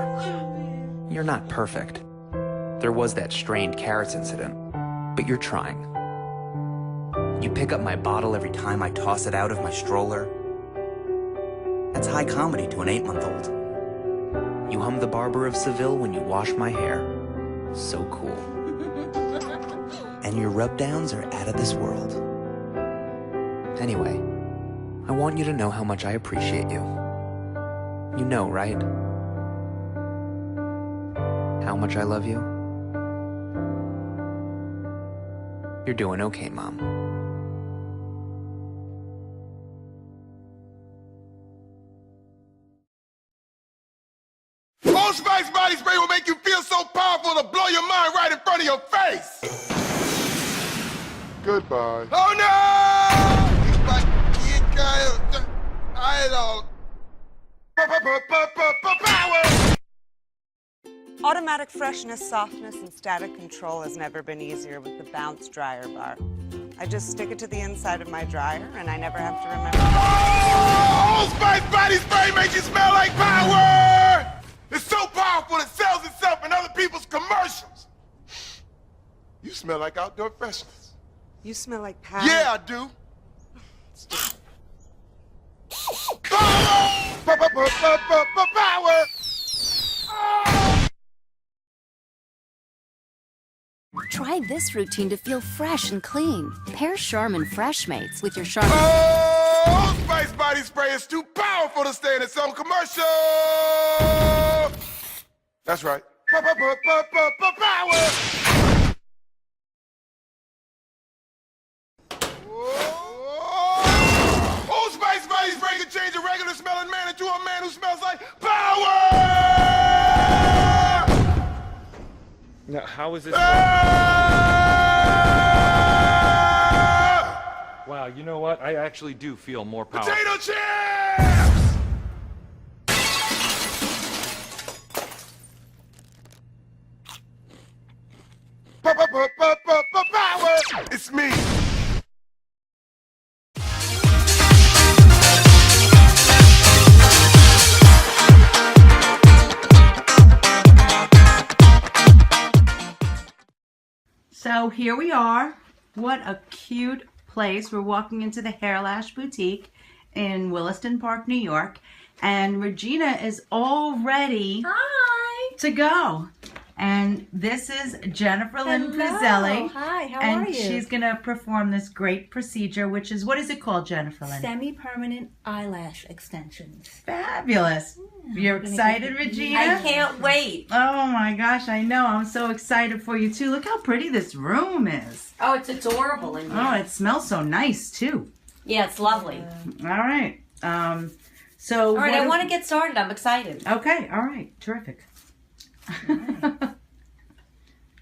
Speaker 4: You're not perfect. There was that strained carrots incident, but you're trying. You pick up my bottle every time I toss it out of my stroller. That's high comedy to an 8-month-old. You hum the Barber of Seville when you wash my hair. So cool. And your rub-downs are out of this world. Anyway, I want you to know how much I appreciate you. You know, right? How much I love you? You're doing okay, Mom.
Speaker 5: Old Spice body spray will make you feel so powerful to blow your mind right in front of your face. Goodbye. Oh no! He's like, I don't. Power!
Speaker 6: Automatic freshness, softness, and static control has never been easier with the Bounce Dryer Bar. I just stick it to the inside of my dryer, and I never have to remember.
Speaker 5: Oh, Old Spice body spray makes you smell like power! It's so powerful it sells itself in other people's commercials. You smell like outdoor freshness.
Speaker 6: You smell like power.
Speaker 5: Yeah, I do. Power! Power!
Speaker 7: Try this routine to feel fresh and clean. Pair Charmin Fresh Mates with your Charmin.
Speaker 5: Oh, Old Spice body spray is too powerful to stay in its own commercial. That's right. Power! Old Spice body spray can change a regular smelling man into a man who smells like power!
Speaker 8: Now, how is this? Wow, you know what? I actually do feel more powerful.
Speaker 5: Potato chips! Power! It's me.
Speaker 2: So here we are. What a cute place. We're walking into the Hair Lash Boutique in Williston Park, New York. And Regina is all ready to go. And this is Jennifer Lynn Pizzelli.
Speaker 9: Hi, how
Speaker 2: and
Speaker 9: are you?
Speaker 2: she's going to perform this great procedure, which is, what is it called, Jennifer Lynn?
Speaker 9: Semi-permanent eyelash extensions.
Speaker 2: Fabulous. You're excited, Regina?
Speaker 1: I can't wait.
Speaker 2: Oh my gosh, I know. I'm so excited for you too. Look how pretty this room is.
Speaker 1: Oh, it's adorable in here.
Speaker 2: Oh, it smells so nice too.
Speaker 1: Yeah, it's lovely.
Speaker 2: All right. So
Speaker 1: All right, I want to get started. I'm excited.
Speaker 2: Okay, all right. Terrific.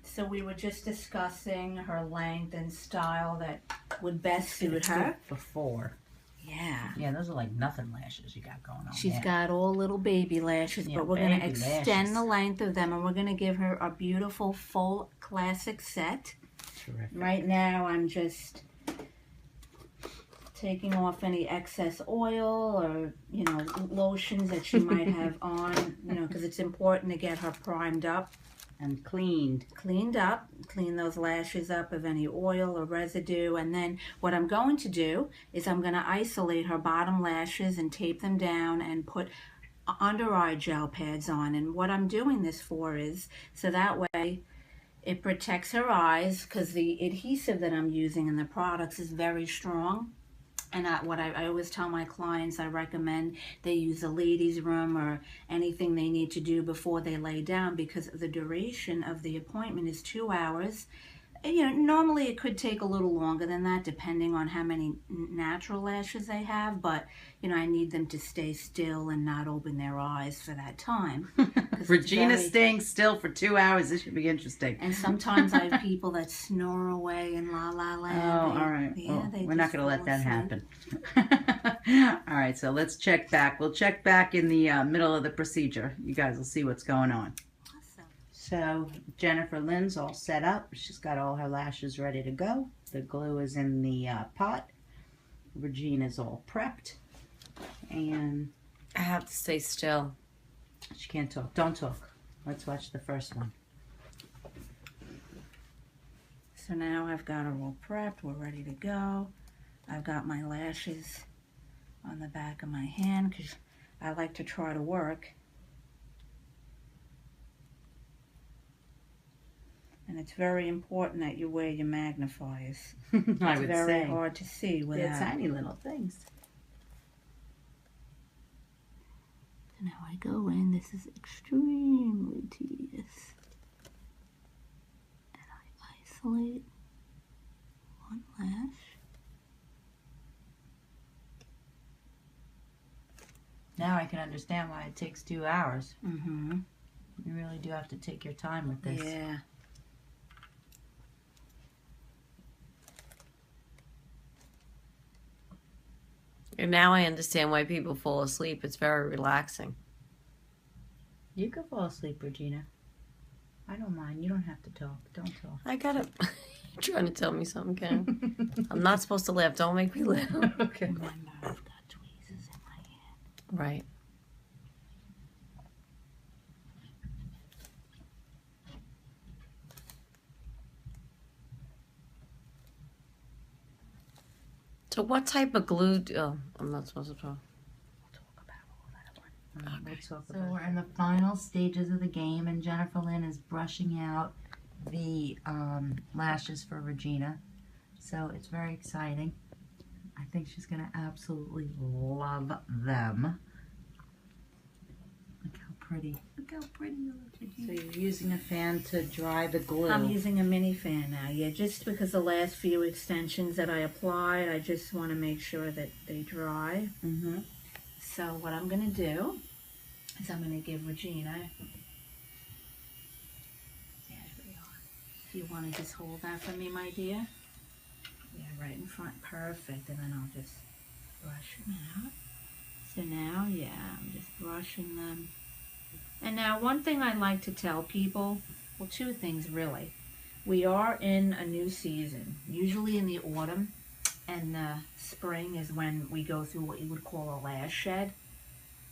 Speaker 9: So we were just discussing her length and style that would best suit her.
Speaker 2: Before.
Speaker 9: Yeah.
Speaker 2: Yeah, those are like nothing lashes you got going on.
Speaker 9: She's got all little baby lashes,
Speaker 2: Yeah,
Speaker 9: but we're going to
Speaker 2: baby
Speaker 9: extend
Speaker 2: lashes.
Speaker 9: the length of them, and we're going to give her a beautiful full classic set.
Speaker 2: Terrific.
Speaker 9: Right now, I'm just taking off any excess oil or, you know, lotions that she might have on, you know, because it's important to get her primed up.
Speaker 2: And cleaned.
Speaker 9: Cleaned up, clean those lashes up of any oil or residue, and then what I'm going to do is I'm going to isolate her bottom lashes and tape them down and put under eye gel pads on. And what I'm doing this for is so that way it protects her eyes, because the adhesive that I'm using in the products is very strong. And what I always tell my clients, I recommend they use a ladies' room or anything they need to do before they lay down, because the duration of the appointment is 2 hours. And, you know, normally it could take a little longer than that depending on how many natural lashes they have, but, you know, I need them to stay still and not open their eyes for that time.
Speaker 2: Regina's staying still for 2 hours. This should be interesting.
Speaker 9: And sometimes I have people that snore away in La La Land.
Speaker 2: All right.
Speaker 9: Yeah,
Speaker 2: Well,
Speaker 9: they
Speaker 2: we're not
Speaker 9: just
Speaker 2: going to let
Speaker 9: fall
Speaker 2: that
Speaker 9: asleep.
Speaker 2: happen. All right, so let's check back. We'll check back in the middle of the procedure. You guys will see what's going on.
Speaker 9: Awesome.
Speaker 2: So Jennifer Lynn's all set up. She's got all her lashes ready to go. The glue is in the pot. Regina's all prepped. And
Speaker 1: I have to stay still.
Speaker 2: she can't talk. Don't talk. Let's watch the first one.
Speaker 9: So now I've got her all prepped. We're ready to go. I've got my lashes on the back of my hand because I like to try to work. And it's very important that you wear your magnifiers.
Speaker 2: I
Speaker 9: It's
Speaker 2: would
Speaker 9: very
Speaker 2: say.
Speaker 9: hard to see
Speaker 2: They're
Speaker 9: without.
Speaker 2: tiny little things.
Speaker 9: So now I go in. This is extremely tedious. And I isolate one lash.
Speaker 2: Now I can understand why it takes 2 hours.
Speaker 9: Mm-hmm.
Speaker 2: You really do have to take your time with this.
Speaker 9: Yeah.
Speaker 1: And now I understand why people fall asleep. It's very relaxing.
Speaker 2: You can fall asleep, Regina. I don't mind. You don't have to talk. Don't talk.
Speaker 1: I got it. You're trying to tell me something, Ken. I'm not supposed to laugh. Don't make me laugh.
Speaker 2: Okay.
Speaker 9: Remember, I've got tweezers in my hand.
Speaker 1: Right. So what type of glue oh, I'm not supposed to talk.
Speaker 2: We'll talk so we're in the final stages of the game, and Jennifer Lynn is brushing out the lashes for Regina. So it's very exciting. I think she's going to absolutely love them. Look how pretty. Look how pretty you look, Regina. So you're using a fan to dry the glue.
Speaker 9: I'm using a mini fan now, yeah, just because the last few extensions that I applied, I just want to make sure that they dry.
Speaker 2: Mm-hmm.
Speaker 9: So what I'm going to do is I'm going to give Regina, there we are. If you want to just hold that for me, my dear. Yeah, right in front, perfect, and then I'll just brush them out. So now, yeah, I'm just brushing them. And now one thing I like to tell people, well, two things really. We are in a new season, usually in the autumn, and the spring is when we go through what you would call a lash shed.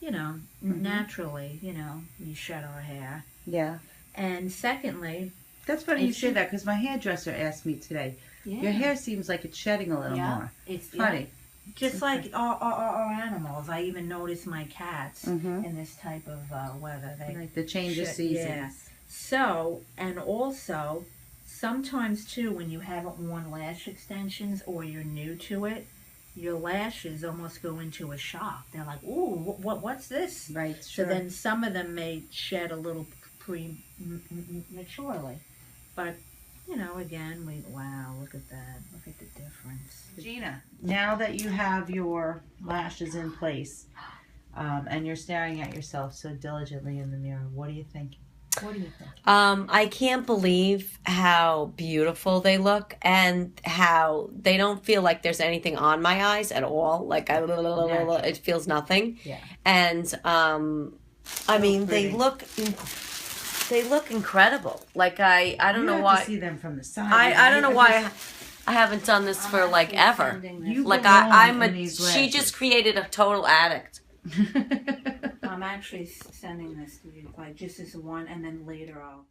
Speaker 9: You know, naturally, you know, we shed our hair.
Speaker 2: Yeah.
Speaker 9: And secondly,
Speaker 2: That's funny you
Speaker 9: It's
Speaker 2: say
Speaker 9: just-
Speaker 2: that, because my hairdresser asked me today.
Speaker 9: yeah,
Speaker 2: Your hair seems like it's shedding a little
Speaker 9: yeah,
Speaker 2: more.
Speaker 9: it's
Speaker 2: Funny.
Speaker 9: just like our animals. I even notice my cats
Speaker 2: Mhm.
Speaker 9: in this type of weather. They
Speaker 2: Like the change of
Speaker 9: shed-
Speaker 2: seasons.
Speaker 9: yeah. So, and also, sometimes too, when you haven't worn lash extensions or you're new to it, your lashes almost go into a shock. They're like, "Ooh, what's this?"
Speaker 2: Right,
Speaker 9: So then some of them may shed a little prematurely. But, again, wow, look at that. Look at the difference.
Speaker 2: Regina, now that you have your lashes in place, and you're staring at yourself so diligently in the mirror, what do you think? What do you think?
Speaker 1: I can't believe how beautiful they look and how they don't feel like there's anything on my eyes at all. Like it feels nothing.
Speaker 2: Yeah.
Speaker 1: And I mean, they look incredible. Like I don't know why.
Speaker 2: You have to see them from the side.
Speaker 1: I don't know why I haven't done this for like ever.
Speaker 2: You
Speaker 1: Like
Speaker 2: belong
Speaker 1: I'm
Speaker 2: in
Speaker 1: a.
Speaker 2: these
Speaker 1: She
Speaker 2: lashes.
Speaker 1: just created a total addict.
Speaker 9: I'm actually sending this to you, like just as one, and then later I'll.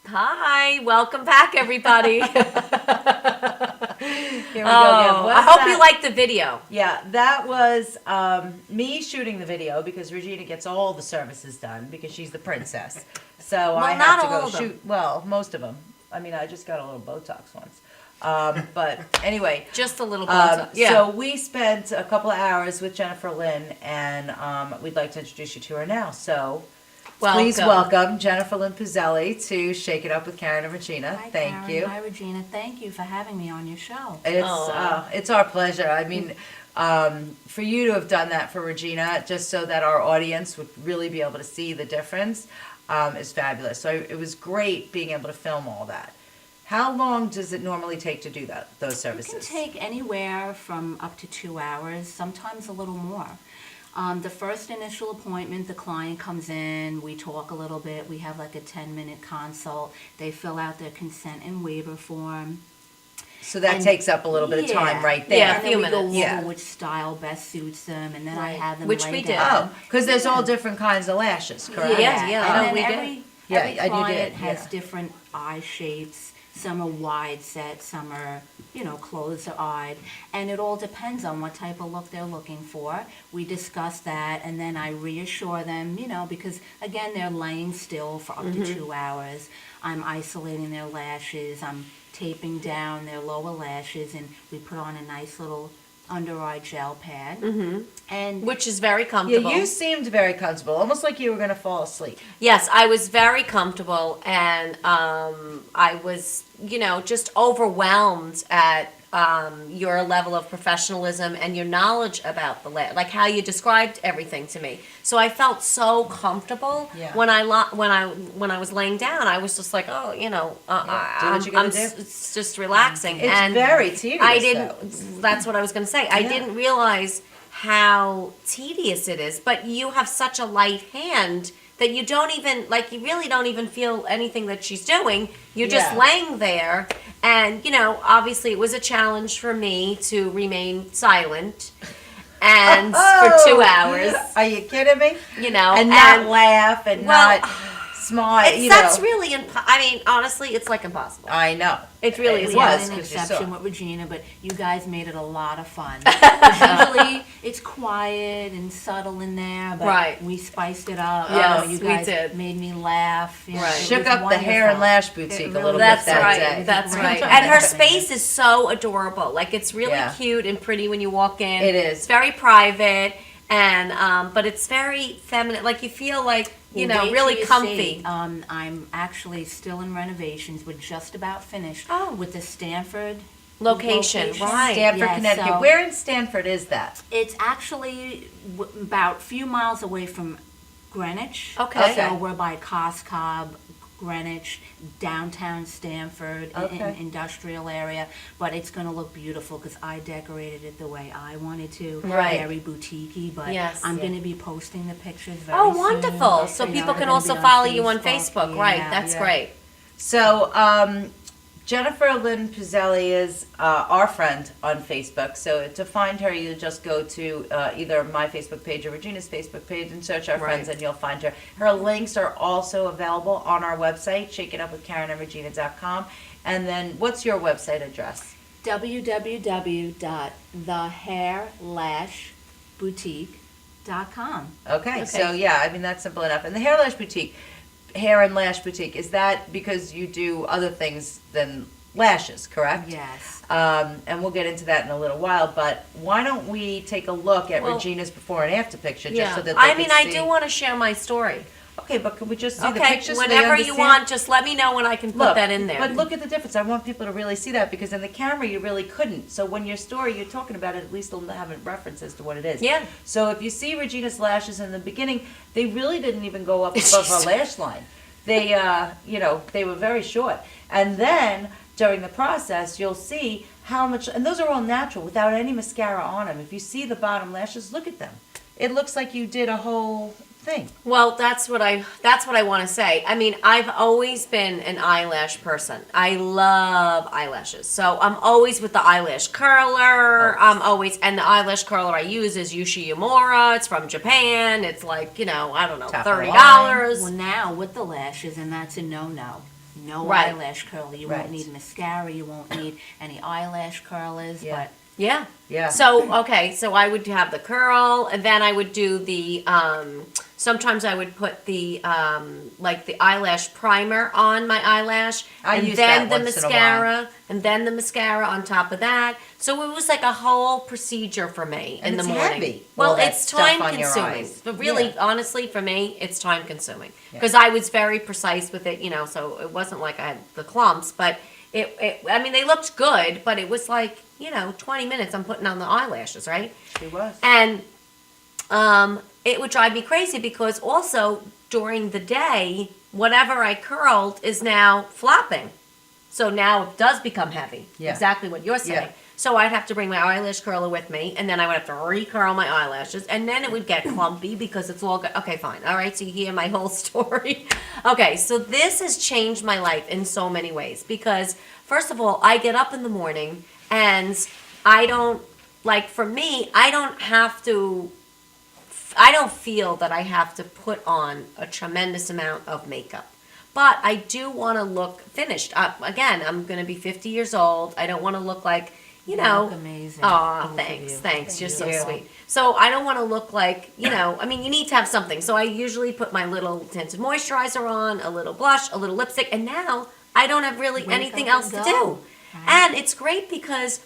Speaker 1: Hi, welcome back, everybody.
Speaker 2: Here we go again.
Speaker 1: I hope you liked the video.
Speaker 2: Yeah, that was me shooting the video because Regina gets all the services done because she's the princess. So I
Speaker 1: not
Speaker 2: have to
Speaker 1: all
Speaker 2: go
Speaker 1: of them.
Speaker 2: shoot. Well, most of them. I mean, I just got a little Botox once. But anyway.
Speaker 1: Just a little bit.
Speaker 2: So we spent a couple of hours with Jennifer Lynn, and we'd like to introduce you to her now. So please welcome Jennifer Lynn Pizzelli to Shake It Up with Karen and Regina.
Speaker 9: Hi,
Speaker 2: Thank
Speaker 9: Karen.
Speaker 2: you.
Speaker 9: Hi, Regina. Thank you for having me on your show.
Speaker 2: It's our pleasure. I mean, for you to have done that for Regina, just so that our audience would really be able to see the difference, is fabulous. So it was great being able to film all that. How long does it normally take to do those services?
Speaker 9: It can take anywhere from up to 2 hours, sometimes a little more. The first initial appointment, the client comes in, we talk a little bit, we have like a 10-minute consult, they fill out their consent and waiver form.
Speaker 2: So that takes up a little bit of time right there.
Speaker 1: Yeah,
Speaker 9: And
Speaker 1: a few
Speaker 9: then we
Speaker 1: minutes.
Speaker 9: go over
Speaker 2: Yeah.
Speaker 9: which style best suits them, and then I
Speaker 1: Right.
Speaker 9: have them
Speaker 1: Which
Speaker 9: lay
Speaker 1: we did.
Speaker 9: down.
Speaker 2: Oh, because there's all different kinds of lashes, correct?
Speaker 1: Yeah, yeah.
Speaker 9: And
Speaker 1: Oh,
Speaker 9: then
Speaker 1: we did.
Speaker 9: every
Speaker 2: Yeah,
Speaker 9: every
Speaker 2: I- you
Speaker 9: client
Speaker 2: did,
Speaker 9: has
Speaker 2: yeah.
Speaker 9: different eye shapes. Some are wide set, some are, closer eyed. And it all depends on what type of look they're looking for. We discuss that, and then I reassure them, because again, they're laying still for up to 2 hours. I'm isolating their lashes, I'm taping down their lower lashes, and we put on a nice little under eye gel pad. And
Speaker 1: Which is very
Speaker 2: Yeah,
Speaker 1: comfortable.
Speaker 2: you seemed very comfortable, almost like you were going to fall asleep.
Speaker 1: Yes, I was very comfortable, and I was, just overwhelmed at your level of professionalism and your knowledge about like how you described everything to me. So I felt so comfortable
Speaker 2: Yeah.
Speaker 1: when I was laying down. I was just like, oh,
Speaker 2: do what you gotta do.
Speaker 1: it's just relaxing.
Speaker 2: It's
Speaker 1: and
Speaker 2: very tedious,
Speaker 1: I didn't.
Speaker 2: though.
Speaker 1: That's what I was going to say. I didn't realize how tedious it is, but you have such a light hand that you don't even, you really don't even feel anything that she's doing. You're just
Speaker 2: Yeah.
Speaker 1: laying there. And, obviously it was a challenge for me to remain silent and for 2 hours,
Speaker 2: Are you kidding me? And not laugh and
Speaker 1: well,
Speaker 2: not smile.
Speaker 1: that's really, honestly, it's like impossible.
Speaker 2: I know.
Speaker 1: It really is.
Speaker 2: It
Speaker 9: we had
Speaker 2: was,
Speaker 9: an
Speaker 2: 'cause you
Speaker 9: exception
Speaker 2: saw.
Speaker 9: with Regina, but you guys made it a lot of fun. 'Cause usually it's quiet and subtle in there, but
Speaker 1: Right.
Speaker 9: we spiced it up.
Speaker 1: Yes,
Speaker 9: you
Speaker 1: we
Speaker 9: guys
Speaker 1: did.
Speaker 9: made me laugh.
Speaker 1: Right.
Speaker 9: It
Speaker 2: Shook
Speaker 9: was
Speaker 2: up the hair and
Speaker 9: wonderful.
Speaker 2: lash boutique a little
Speaker 1: That's
Speaker 2: bit that
Speaker 1: right.
Speaker 2: day.
Speaker 1: That's right.
Speaker 9: Right.
Speaker 1: And her space is so adorable. Like it's really
Speaker 2: Yeah.
Speaker 1: cute and pretty when you walk in.
Speaker 2: It is.
Speaker 1: It's very private, and but it's very feminine. Like you feel like
Speaker 9: Well, wait till
Speaker 1: really
Speaker 9: you
Speaker 1: comfy.
Speaker 9: see. I'm actually still in renovations. We're just about finished with the Stanford
Speaker 1: Location, right.
Speaker 2: Stanford,
Speaker 9: Yeah,
Speaker 2: Connecticut.
Speaker 9: so-
Speaker 2: Where in Stanford is that?
Speaker 9: It's actually about a few miles away from Greenwich.
Speaker 1: Okay.
Speaker 9: So we're by Coscob, Greenwich, downtown Stanford,
Speaker 2: Okay.
Speaker 9: industrial area. But it's going to look beautiful because I decorated it the way I wanted to.
Speaker 1: Right.
Speaker 9: Very boutique-y, but
Speaker 1: Yes.
Speaker 9: I'm
Speaker 1: Yeah.
Speaker 9: going to be posting the pictures very
Speaker 1: Oh,
Speaker 9: soon.
Speaker 1: wonderful! So
Speaker 9: You know,
Speaker 1: people
Speaker 9: they're
Speaker 1: can
Speaker 9: gonna
Speaker 1: also
Speaker 9: be
Speaker 1: follow you on Facebook, right?
Speaker 9: Yeah,
Speaker 1: That's
Speaker 9: yeah.
Speaker 1: great.
Speaker 2: So, Jennifer Lynn Pizzelli is our friend on Facebook. So to find her, you just go to either my Facebook page or Regina's Facebook page and search our friends,
Speaker 1: Right.
Speaker 2: and you'll find her. Her links are also available on our website, shakeitupwithkarenandregina.com. And then, what's your website address?
Speaker 9: www.thehairlashboutique.com.
Speaker 2: Okay, so yeah, I mean that's simple enough. And the Hair Lash Boutique, Hair and Lash Boutique, is that because you do other things than lashes, correct?
Speaker 9: Yes.
Speaker 2: And we'll get into that in a little while, but why don't we take a look at
Speaker 1: Well,
Speaker 2: Regina's before and after picture, just
Speaker 1: Yeah,
Speaker 2: so that they
Speaker 1: I
Speaker 2: can
Speaker 1: mean, I
Speaker 2: see-
Speaker 1: do want to share my story.
Speaker 2: Okay, but can we just see the
Speaker 1: Okay,
Speaker 2: pictures so they
Speaker 1: whenever you
Speaker 2: understand?
Speaker 1: want, just let me know when I can put
Speaker 2: Look,
Speaker 1: that in there.
Speaker 2: But look at the difference. I want people to really see that, because in the camera you really couldn't. So when your story, you're talking about it, at least they'll have a reference as to what it is.
Speaker 1: Yeah.
Speaker 2: So if you see Regina's lashes in the beginning, they really didn't even go up above her lash line. They, they were very short. And then during the process, you'll see how much, and those are all natural, without any mascara on them. If you see the bottom lashes, look at them. It looks like you did a whole thing.
Speaker 1: Well, that's what I want to say. I mean, I've always been an eyelash person. I love eyelashes. So I'm always with the eyelash curler. I'm always, and the eyelash curler I use is Yushi Yamura. It's from Japan. It's like, I don't know,
Speaker 2: Top of the
Speaker 1: $30.
Speaker 9: Well, now with the lashes, and that's a no-no. No
Speaker 1: Right.
Speaker 9: eyelash curler. You
Speaker 2: Right.
Speaker 9: won't need mascara. You won't need any eyelash curlers.
Speaker 2: Yeah.
Speaker 9: But
Speaker 1: Yeah.
Speaker 2: Yeah.
Speaker 1: So, okay, so I would have the curl, and then I would do the, sometimes I would put the, like the eyelash primer on my eyelash.
Speaker 2: I
Speaker 1: and
Speaker 2: use
Speaker 1: then
Speaker 2: that
Speaker 1: the
Speaker 2: once in a
Speaker 1: mascara, and then the mascara on top of that. So it was like a whole procedure for me
Speaker 2: And
Speaker 1: in the
Speaker 2: it's
Speaker 1: morning.
Speaker 2: heavy,
Speaker 1: Well,
Speaker 2: all that
Speaker 1: it's
Speaker 2: stuff
Speaker 1: time
Speaker 2: on your
Speaker 1: consuming.
Speaker 2: eyes.
Speaker 1: But really,
Speaker 2: Yeah.
Speaker 1: honestly, for me, it's time consuming. Because I was very precise with it, so it wasn't like I had the clumps, but I mean, they looked good, but it was like, 20 minutes I'm putting on the eyelashes, right?
Speaker 2: She was.
Speaker 1: And it would drive me crazy because also during the day, whatever I curled is now flopping. So now it does become heavy.
Speaker 2: Yeah.
Speaker 1: Exactly what you're saying.
Speaker 2: Yeah.
Speaker 1: So I'd have to bring my eyelash curler with me, and then I would have to recurl my eyelashes, and then it would get clumpy because it's all good. Okay, fine. All right, so you hear my whole story. Okay, so this has changed my life in so many ways because, first of all, I get up in the morning, and I don't, for me, I don't feel that I have to put on a tremendous amount of makeup. But I do want to look finished. Again, I'm going to be 50 years old. I don't want to look like,
Speaker 9: you look amazing.
Speaker 1: Aw,
Speaker 9: both of
Speaker 1: thanks,
Speaker 9: you.
Speaker 1: thanks. You're so
Speaker 2: you.
Speaker 1: sweet. So I don't want to look like, I mean, you need to have something. So I usually put my little tinted moisturizer on, a little blush, a little lipstick, and now I don't have really
Speaker 9: Wake
Speaker 1: anything
Speaker 9: up
Speaker 1: else
Speaker 9: and
Speaker 1: to
Speaker 9: go.
Speaker 1: do. And it's great because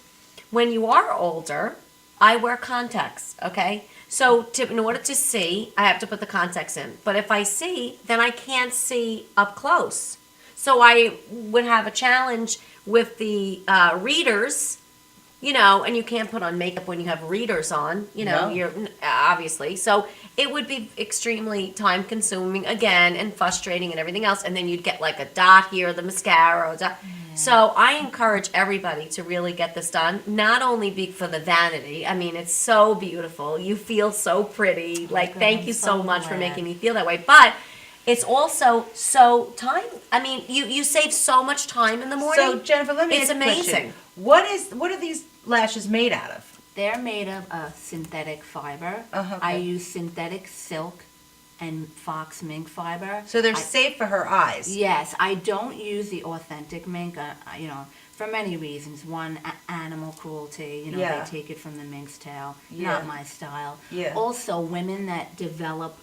Speaker 1: when you are older, I wear contacts, okay? So in order to see, I have to put the contacts in. But if I see, then I can't see up close. So I would have a challenge with the readers, and you can't put on makeup when you have readers on,
Speaker 2: No.
Speaker 1: you're obviously. So it would be extremely time consuming again and frustrating and everything else. And then you'd get like a dot here, the mascara. Or dot. So I encourage everybody to really get this done, not only for the vanity. I mean, it's so beautiful. You feel so pretty. Like,
Speaker 9: God,
Speaker 1: thank
Speaker 9: I'm
Speaker 1: you so
Speaker 9: so
Speaker 1: much for
Speaker 9: glad.
Speaker 1: making me feel that way. But it's also so time. I mean, you save so much time in the morning.
Speaker 2: So Jennifer, let me
Speaker 1: It's
Speaker 2: ask you a question.
Speaker 1: amazing.
Speaker 2: What are these lashes made out of?
Speaker 9: They're made of synthetic fiber.
Speaker 2: Okay.
Speaker 9: I use synthetic silk and fox mink fiber.
Speaker 2: So they're safe for her eyes.
Speaker 9: Yes, I don't use the authentic mink, for many reasons. One, animal cruelty,
Speaker 2: Yeah.
Speaker 9: they take it from the mink's tail.
Speaker 2: Yeah.
Speaker 9: Not my style.
Speaker 2: Yeah.
Speaker 9: Also, women that develop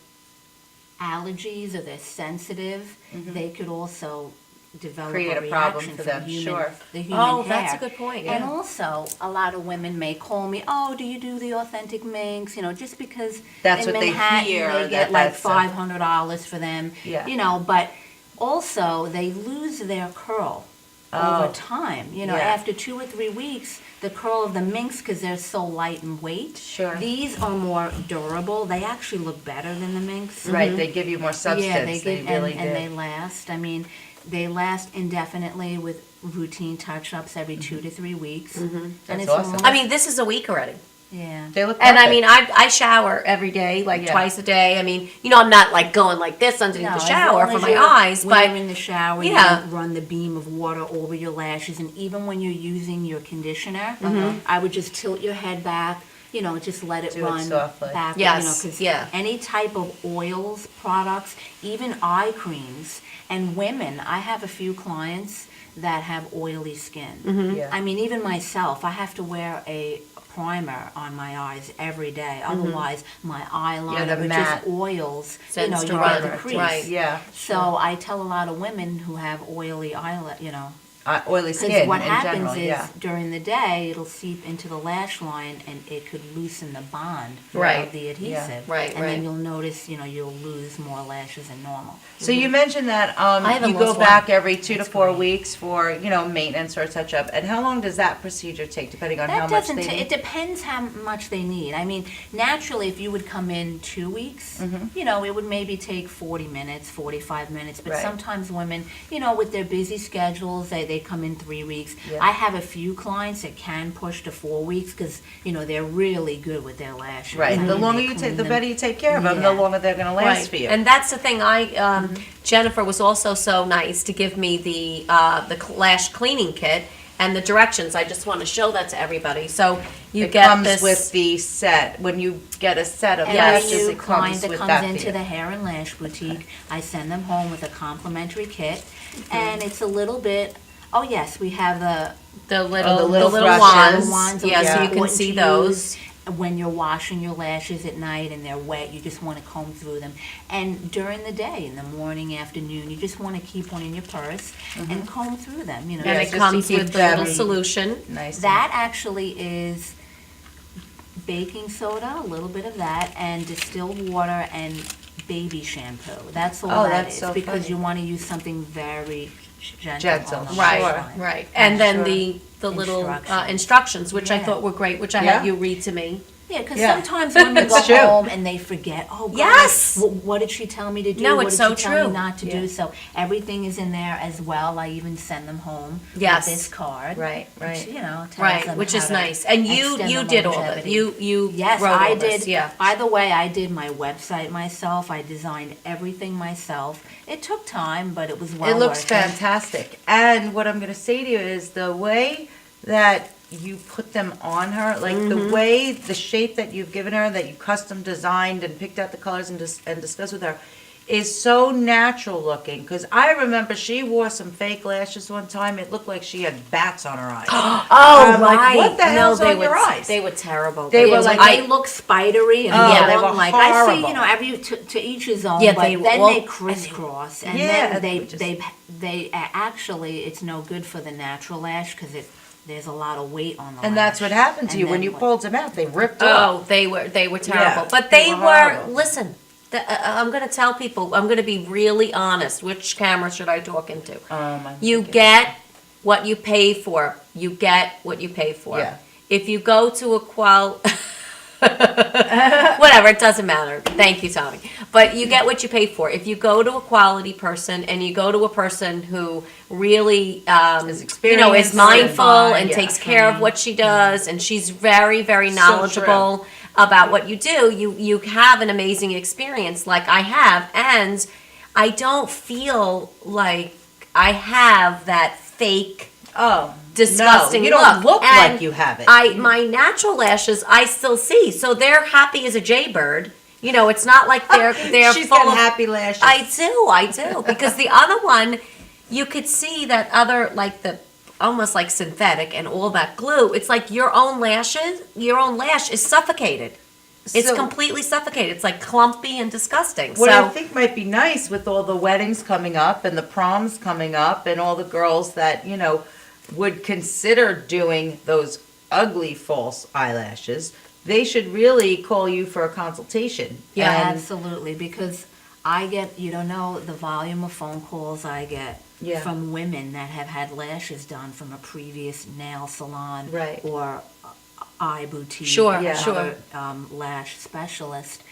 Speaker 9: allergies or they're sensitive, they could also develop
Speaker 2: Create a
Speaker 9: a
Speaker 2: problem
Speaker 9: reaction
Speaker 2: for
Speaker 9: from
Speaker 2: them,
Speaker 9: human,
Speaker 2: sure.
Speaker 9: the human
Speaker 1: Oh,
Speaker 9: hair.
Speaker 1: that's a good point,
Speaker 9: And
Speaker 1: yeah.
Speaker 9: also, a lot of women may call me, oh, do you do the authentic minks? Just because
Speaker 2: That's
Speaker 9: in
Speaker 2: what they
Speaker 9: Manhattan
Speaker 2: hear,
Speaker 9: they
Speaker 2: that
Speaker 9: get like
Speaker 2: that's a-
Speaker 9: $500 for them.
Speaker 2: Yeah.
Speaker 9: But also they lose their curl over time.
Speaker 2: Yeah.
Speaker 9: After 2 or 3 weeks, the curl of the minks, because they're so light in weight.
Speaker 2: Sure.
Speaker 9: These are more durable. They actually look better than the minks.
Speaker 2: Right, they give you more substance.
Speaker 9: Yeah, they give,
Speaker 2: really
Speaker 9: and they
Speaker 2: do.
Speaker 9: last. I mean, they last indefinitely with routine touch-ups every 2 to 3 weeks. And
Speaker 2: That's
Speaker 9: it's
Speaker 2: awesome.
Speaker 9: almost-
Speaker 1: I mean, this is a week already.
Speaker 9: yeah.
Speaker 2: They look
Speaker 1: And I
Speaker 2: perfect.
Speaker 1: mean, I shower every day, like
Speaker 2: Yeah.
Speaker 1: twice a day. I mean, I'm not like going like this underneath
Speaker 9: No,
Speaker 1: the
Speaker 9: as
Speaker 1: shower
Speaker 9: long
Speaker 1: for
Speaker 9: as
Speaker 1: my
Speaker 9: you're-
Speaker 1: eyes,
Speaker 9: when
Speaker 1: but
Speaker 9: you're in the shower,
Speaker 1: yeah.
Speaker 9: you don't run the beam of water over your lashes, and even when you're using your conditioner, I would just tilt your head back, just let it
Speaker 2: Do it
Speaker 9: run
Speaker 2: softly.
Speaker 9: back.
Speaker 1: Yes,
Speaker 9: 'cause
Speaker 1: yeah.
Speaker 9: any type of oils, products, even eye creams, and women, I have a few clients that have oily skin.
Speaker 2: Yeah.
Speaker 9: I mean, even myself, I have to wear a primer on my eyes every day. Otherwise, my eyeliner
Speaker 2: the
Speaker 9: or
Speaker 2: matte
Speaker 9: just oils,
Speaker 1: Tends
Speaker 9: you
Speaker 1: to
Speaker 9: get the
Speaker 1: run,
Speaker 9: crease.
Speaker 1: right.
Speaker 2: Yeah.
Speaker 9: So I tell a lot of women who have oily eyeliner,
Speaker 2: Oily
Speaker 9: because
Speaker 2: skin
Speaker 9: what
Speaker 2: in
Speaker 9: happens
Speaker 2: general,
Speaker 9: is
Speaker 2: yeah.
Speaker 9: during the day it'll seep into the lash line and it could loosen the bond
Speaker 1: Right.
Speaker 9: of the adhesive.
Speaker 1: Right,
Speaker 9: and
Speaker 1: right.
Speaker 9: then you'll notice, you'll lose more lashes than normal.
Speaker 2: So you mentioned that
Speaker 1: haven't
Speaker 2: you go
Speaker 1: lost
Speaker 2: back
Speaker 1: one.
Speaker 2: every 2 to 4 weeks for, maintenance or touch-up. And how long does that procedure take, depending on how
Speaker 9: That
Speaker 2: much
Speaker 9: doesn't.
Speaker 2: they need?
Speaker 9: It depends how much they need. I mean, naturally, if you would come in 2 weeks, it would maybe take 40 minutes, 45 minutes. But
Speaker 2: Right.
Speaker 9: sometimes women, with their busy schedules, they come in 3 weeks.
Speaker 2: Yeah.
Speaker 9: I have a few clients that can push to 4 weeks because they're really good with their lashes.
Speaker 2: Right.
Speaker 9: I
Speaker 2: The
Speaker 9: mean,
Speaker 2: longer
Speaker 9: they
Speaker 2: you
Speaker 9: clean
Speaker 2: take, the
Speaker 9: them.
Speaker 2: better you take care of them,
Speaker 9: Yeah.
Speaker 2: the longer they're going to last
Speaker 1: Right.
Speaker 2: for you.
Speaker 1: And that's the thing. Jennifer was also so nice to give me the lash cleaning kit and the directions. I just want to show that to everybody. So you
Speaker 2: it
Speaker 1: get
Speaker 2: comes
Speaker 1: this
Speaker 2: with the set. When you get a set of
Speaker 9: Every
Speaker 2: lashes,
Speaker 9: new
Speaker 2: it
Speaker 9: client
Speaker 2: comes
Speaker 9: that
Speaker 2: with
Speaker 9: comes
Speaker 2: that
Speaker 9: into
Speaker 2: for
Speaker 9: the
Speaker 2: you.
Speaker 9: hair and lash boutique, I send them home with a complimentary kit,
Speaker 2: Mm-hmm.
Speaker 9: and it's a little bit. Oh yes, we have
Speaker 1: the little
Speaker 2: the little
Speaker 1: wands.
Speaker 9: wands.
Speaker 1: Yeah, so you can
Speaker 9: important
Speaker 1: see
Speaker 9: to
Speaker 1: those.
Speaker 9: use when you're washing your lashes at night and they're wet. You just want to comb through them, and during the day, in the morning, afternoon, you just want to keep one in your purse and comb through them.
Speaker 1: And
Speaker 2: Yeah,
Speaker 1: it
Speaker 2: just to
Speaker 1: comes
Speaker 2: keep
Speaker 1: with the
Speaker 2: them
Speaker 1: little solution.
Speaker 2: Nice.
Speaker 9: That actually is baking soda, a little bit of that, and distilled water and baby shampoo. That's all
Speaker 2: Oh,
Speaker 9: that
Speaker 2: that's
Speaker 9: is,
Speaker 2: so
Speaker 9: because
Speaker 2: funny.
Speaker 9: you want to use something very gentle.
Speaker 2: Gentle,
Speaker 9: on the
Speaker 1: Right,
Speaker 9: lash
Speaker 2: Sure.
Speaker 9: line.
Speaker 1: right. And then
Speaker 2: Sure.
Speaker 1: the little
Speaker 9: Instructions.
Speaker 1: instructions, which I
Speaker 9: Yeah.
Speaker 1: thought were great, which I
Speaker 2: Yeah.
Speaker 1: had you read to me.
Speaker 9: Yeah, because
Speaker 2: Yeah.
Speaker 9: sometimes women go
Speaker 2: It's true.
Speaker 9: home and they forget, oh, God,
Speaker 1: Yes!
Speaker 9: what did she tell me to do?
Speaker 1: No,
Speaker 9: what
Speaker 1: it's
Speaker 9: did
Speaker 1: so
Speaker 9: she tell
Speaker 1: true.
Speaker 9: me not to
Speaker 2: Yeah.
Speaker 9: do? So everything is in there as well. I even send them home
Speaker 1: Yes.
Speaker 9: with this card.
Speaker 2: Right,
Speaker 9: Which,
Speaker 2: right.
Speaker 9: tells
Speaker 1: Right,
Speaker 9: them
Speaker 1: which
Speaker 9: how
Speaker 1: is
Speaker 9: to
Speaker 1: nice. And you
Speaker 9: extend the
Speaker 1: did all that.
Speaker 9: longevity.
Speaker 1: You
Speaker 9: Yes,
Speaker 1: wrote
Speaker 9: I
Speaker 1: all
Speaker 9: did.
Speaker 1: this, yeah.
Speaker 9: By the way, I did my website myself. I designed everything myself. It took time, but it was well
Speaker 2: It looks
Speaker 9: worth it.
Speaker 2: fantastic. And what I'm going to say to you is the way that you put them on her, like the way, the shape that you've given her, that you custom designed and picked out the colors and discussed with her, is so natural looking. Because I remember she wore some fake lashes one time. It looked like she had bats on her eyes.
Speaker 1: Oh,
Speaker 2: I'm like,
Speaker 1: right.
Speaker 2: what the hell's
Speaker 1: they
Speaker 2: on
Speaker 1: were,
Speaker 2: your eyes?
Speaker 1: They were terrible.
Speaker 2: They were
Speaker 9: Yeah,
Speaker 2: like-
Speaker 9: they look spidery and
Speaker 2: Oh,
Speaker 9: long.
Speaker 2: they were
Speaker 9: Like I see,
Speaker 2: horrible.
Speaker 9: every to each his own.
Speaker 1: Yeah,
Speaker 9: but
Speaker 1: they
Speaker 9: then
Speaker 1: well-
Speaker 9: they crisscross, and
Speaker 2: Yeah,
Speaker 9: then
Speaker 2: they just-
Speaker 9: they actually it's no good for the natural lash because there's a lot of weight on the lash.
Speaker 2: And that's what happened to
Speaker 9: And
Speaker 2: you. When
Speaker 9: then
Speaker 2: you
Speaker 9: what-
Speaker 2: pulled them out, they ripped off.
Speaker 1: Oh, they were terrible.
Speaker 2: Yeah,
Speaker 1: But
Speaker 2: they
Speaker 1: they
Speaker 2: were
Speaker 1: were.
Speaker 2: horrible.
Speaker 1: Listen, I'm going to tell people. I'm going to be really honest. Which camera should I talk into? You get what you pay for. You get what you pay for.
Speaker 2: Yeah.
Speaker 1: If you go to a whatever, it doesn't matter. Thank you, Tommy. But you get what you pay for. If you go to a quality person and you go to a person who really,
Speaker 2: Is
Speaker 1: is
Speaker 2: experienced
Speaker 1: mindful
Speaker 2: and
Speaker 1: and
Speaker 2: yeah,
Speaker 1: takes care of what she does, and she's very, very
Speaker 2: So
Speaker 1: knowledgeable about what you do, you have an amazing experience like I have. And I don't feel like I have that fake
Speaker 2: Oh,
Speaker 1: disgusting
Speaker 2: no, you don't look
Speaker 1: And
Speaker 2: like you have it.
Speaker 1: my natural lashes I still see, so they're happy as a jaybird. It's not like they're
Speaker 2: She's
Speaker 1: full
Speaker 2: got
Speaker 1: of.
Speaker 2: happy lashes.
Speaker 1: I do because the other one, you could see that other like the almost like synthetic and all that glue. It's like your own lash is suffocated. It's
Speaker 2: So-
Speaker 1: completely suffocated. It's like clumpy and disgusting.
Speaker 2: What
Speaker 1: so
Speaker 2: I think might be nice with all the weddings coming up and the proms coming up and all the girls that, would consider doing those ugly false eyelashes, they should really call you for a consultation.
Speaker 9: Yeah,
Speaker 2: And-
Speaker 9: absolutely, because I get, you don't know the volume of phone calls I get
Speaker 2: Yeah.
Speaker 9: from women that have had lashes done from a previous nail salon
Speaker 2: Right.
Speaker 9: or eye boutique,
Speaker 1: Sure,
Speaker 9: or
Speaker 2: Yeah.
Speaker 9: another lash specialist,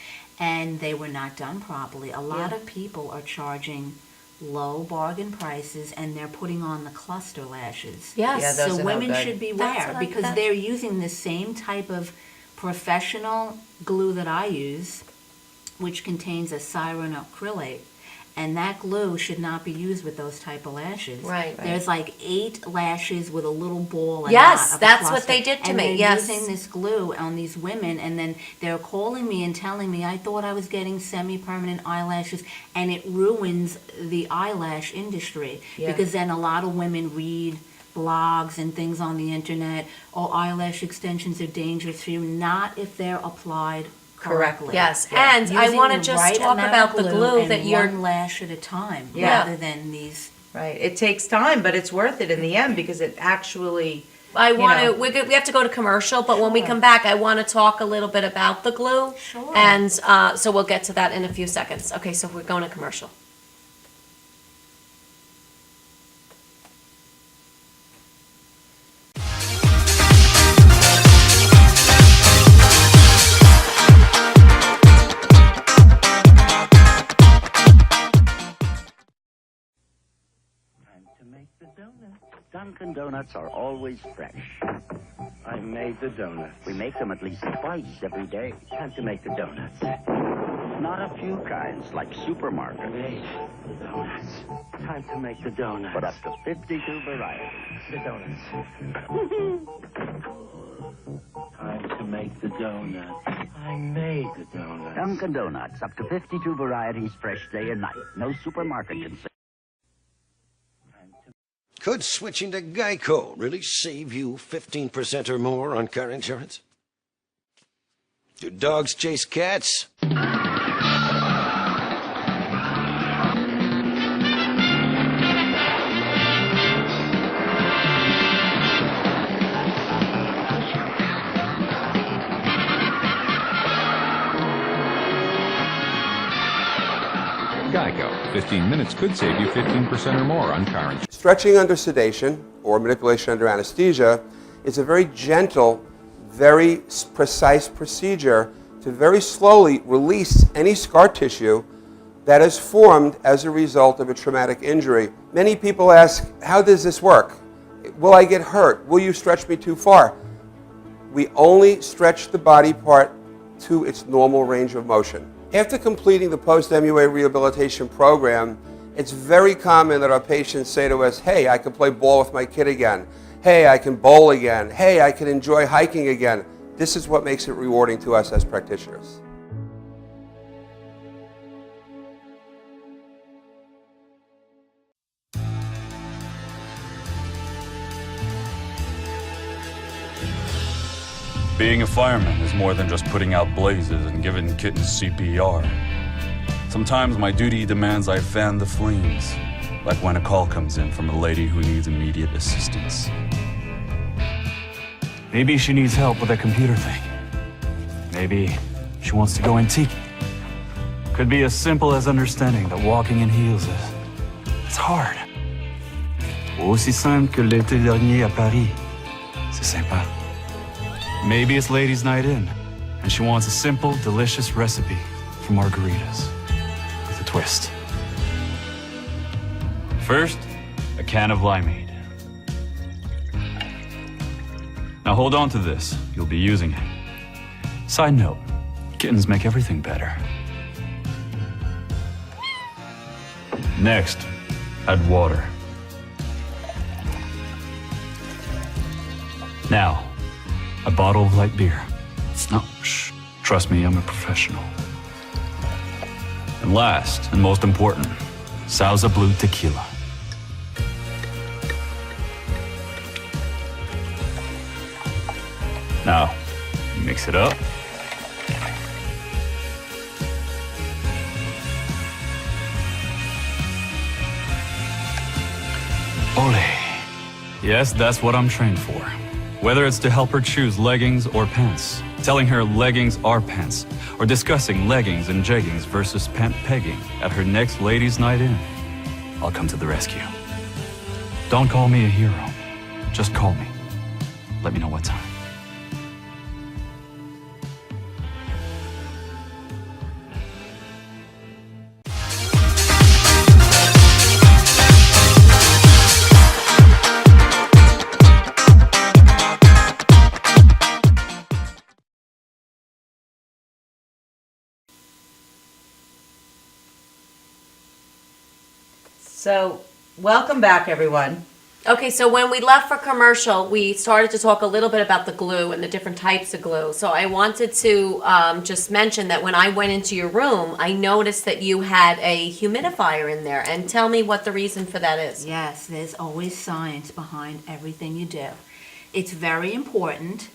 Speaker 9: and they were not done properly. A lot
Speaker 2: Yeah.
Speaker 9: of people are charging low bargain prices, and they're putting on the cluster lashes.
Speaker 1: yes,
Speaker 2: Yeah, those
Speaker 9: So
Speaker 2: are no
Speaker 9: women
Speaker 2: good.
Speaker 9: should
Speaker 1: That's
Speaker 9: beware
Speaker 1: what I-
Speaker 9: because
Speaker 1: that-
Speaker 9: they're using the same type of professional glue that I use, which contains a cyanoacrylate, and that glue should not be used with those type of lashes.
Speaker 1: Right.
Speaker 9: There's like 8 lashes with a little ball and
Speaker 1: Yes,
Speaker 9: knot of a
Speaker 1: that's what
Speaker 9: cluster.
Speaker 1: they did to
Speaker 9: and
Speaker 1: me,
Speaker 9: they're
Speaker 1: yes.
Speaker 9: using this glue on these women, and then they're calling me and telling me I thought I was getting semi-permanent eyelashes, and it ruins the eyelash industry
Speaker 2: Yeah.
Speaker 9: because then a lot of women read blogs and things on the internet, oh, eyelash extensions are dangerous for you, not if they're applied correctly.
Speaker 1: Yes, and I
Speaker 9: Using
Speaker 1: want to
Speaker 9: the
Speaker 1: just
Speaker 9: right
Speaker 1: talk
Speaker 9: amount
Speaker 1: about
Speaker 9: of
Speaker 1: the glue
Speaker 9: and
Speaker 1: that you're.
Speaker 9: one lash at a time,
Speaker 2: Yeah.
Speaker 9: rather than these.
Speaker 2: Right. It takes time, but it's worth it in the end because it actually.
Speaker 1: I want
Speaker 2: know.
Speaker 1: to. We have to go to commercial, but when we
Speaker 9: Sure.
Speaker 1: come back, I want to talk a little bit about the glue.
Speaker 9: Sure.
Speaker 1: And so we'll get to that in a few seconds. Okay, so we're going to commercial.
Speaker 10: To make the donuts. Dunkin' Donuts are always fresh. I made the donuts. We make them at least twice every day. Time to make the donuts. Not a few kinds, like supermarket. Made the donuts. Time to make the donuts. But up to 52 varieties. The donuts. Time to make the donuts. I made the donuts. Dunkin' Donuts, up to 52 varieties, fresh day and night. No supermarket can say.
Speaker 11: Could switching to Geico really save you 15% or more on car insurance? Do dogs chase cats?
Speaker 12: Geico. 15 minutes could save you 15% or more on car insurance.
Speaker 13: Stretching under sedation or manipulation under anesthesia is a very gentle, very precise procedure to very slowly release any scar tissue that is formed as a result of a traumatic injury. Many people ask, how does this work? Will I get hurt? Will you stretch me too far? We only stretch the body part to its normal range of motion. After completing the post-MUA rehabilitation program, it's very common that our patients say to us, hey, I can play ball with my kid again. Hey, I can bowl again. Hey, I can enjoy hiking again. This is what makes it rewarding to us as practitioners.
Speaker 3: Being a fireman is more than just putting out blazes and giving kittens CPR. Sometimes my duty demands I fan the flames, like when a call comes in from a lady who needs immediate assistance.
Speaker 14: Maybe she needs help with a computer thing. Maybe she wants to go antique. Could be as simple as understanding that walking in heels it's hard. Ou aussi simple que l'été dernier à Paris. C'est sympa. Maybe it's ladies' night in, and she wants a simple, delicious recipe for margaritas with a twist. First, a can of limeade. Now hold on to this. You'll be using it. Side note, kittens make everything better. Next, add water. Now, a bottle of light beer. No, shh. Trust me, I'm a professional. And last, and most important, Sauza Blue Tequila. Now, mix it up. Ole. Yes, that's what I'm trained for. Whether it's to help her choose leggings or pants, telling her leggings are pants, or discussing leggings and jeggings versus pant pegging at her next ladies' night in, I'll come to the rescue. Don't call me a hero. Just call me. Let me know what time.
Speaker 2: So, welcome back, everyone.
Speaker 1: Okay, so when we left for commercial, we started to talk a little bit about the glue and the different types of glue. So I wanted to just mention that when I went into your room, I noticed that you had a humidifier in there. And tell me what the reason for that is.
Speaker 9: Yes, there's always science behind everything you do. It's very important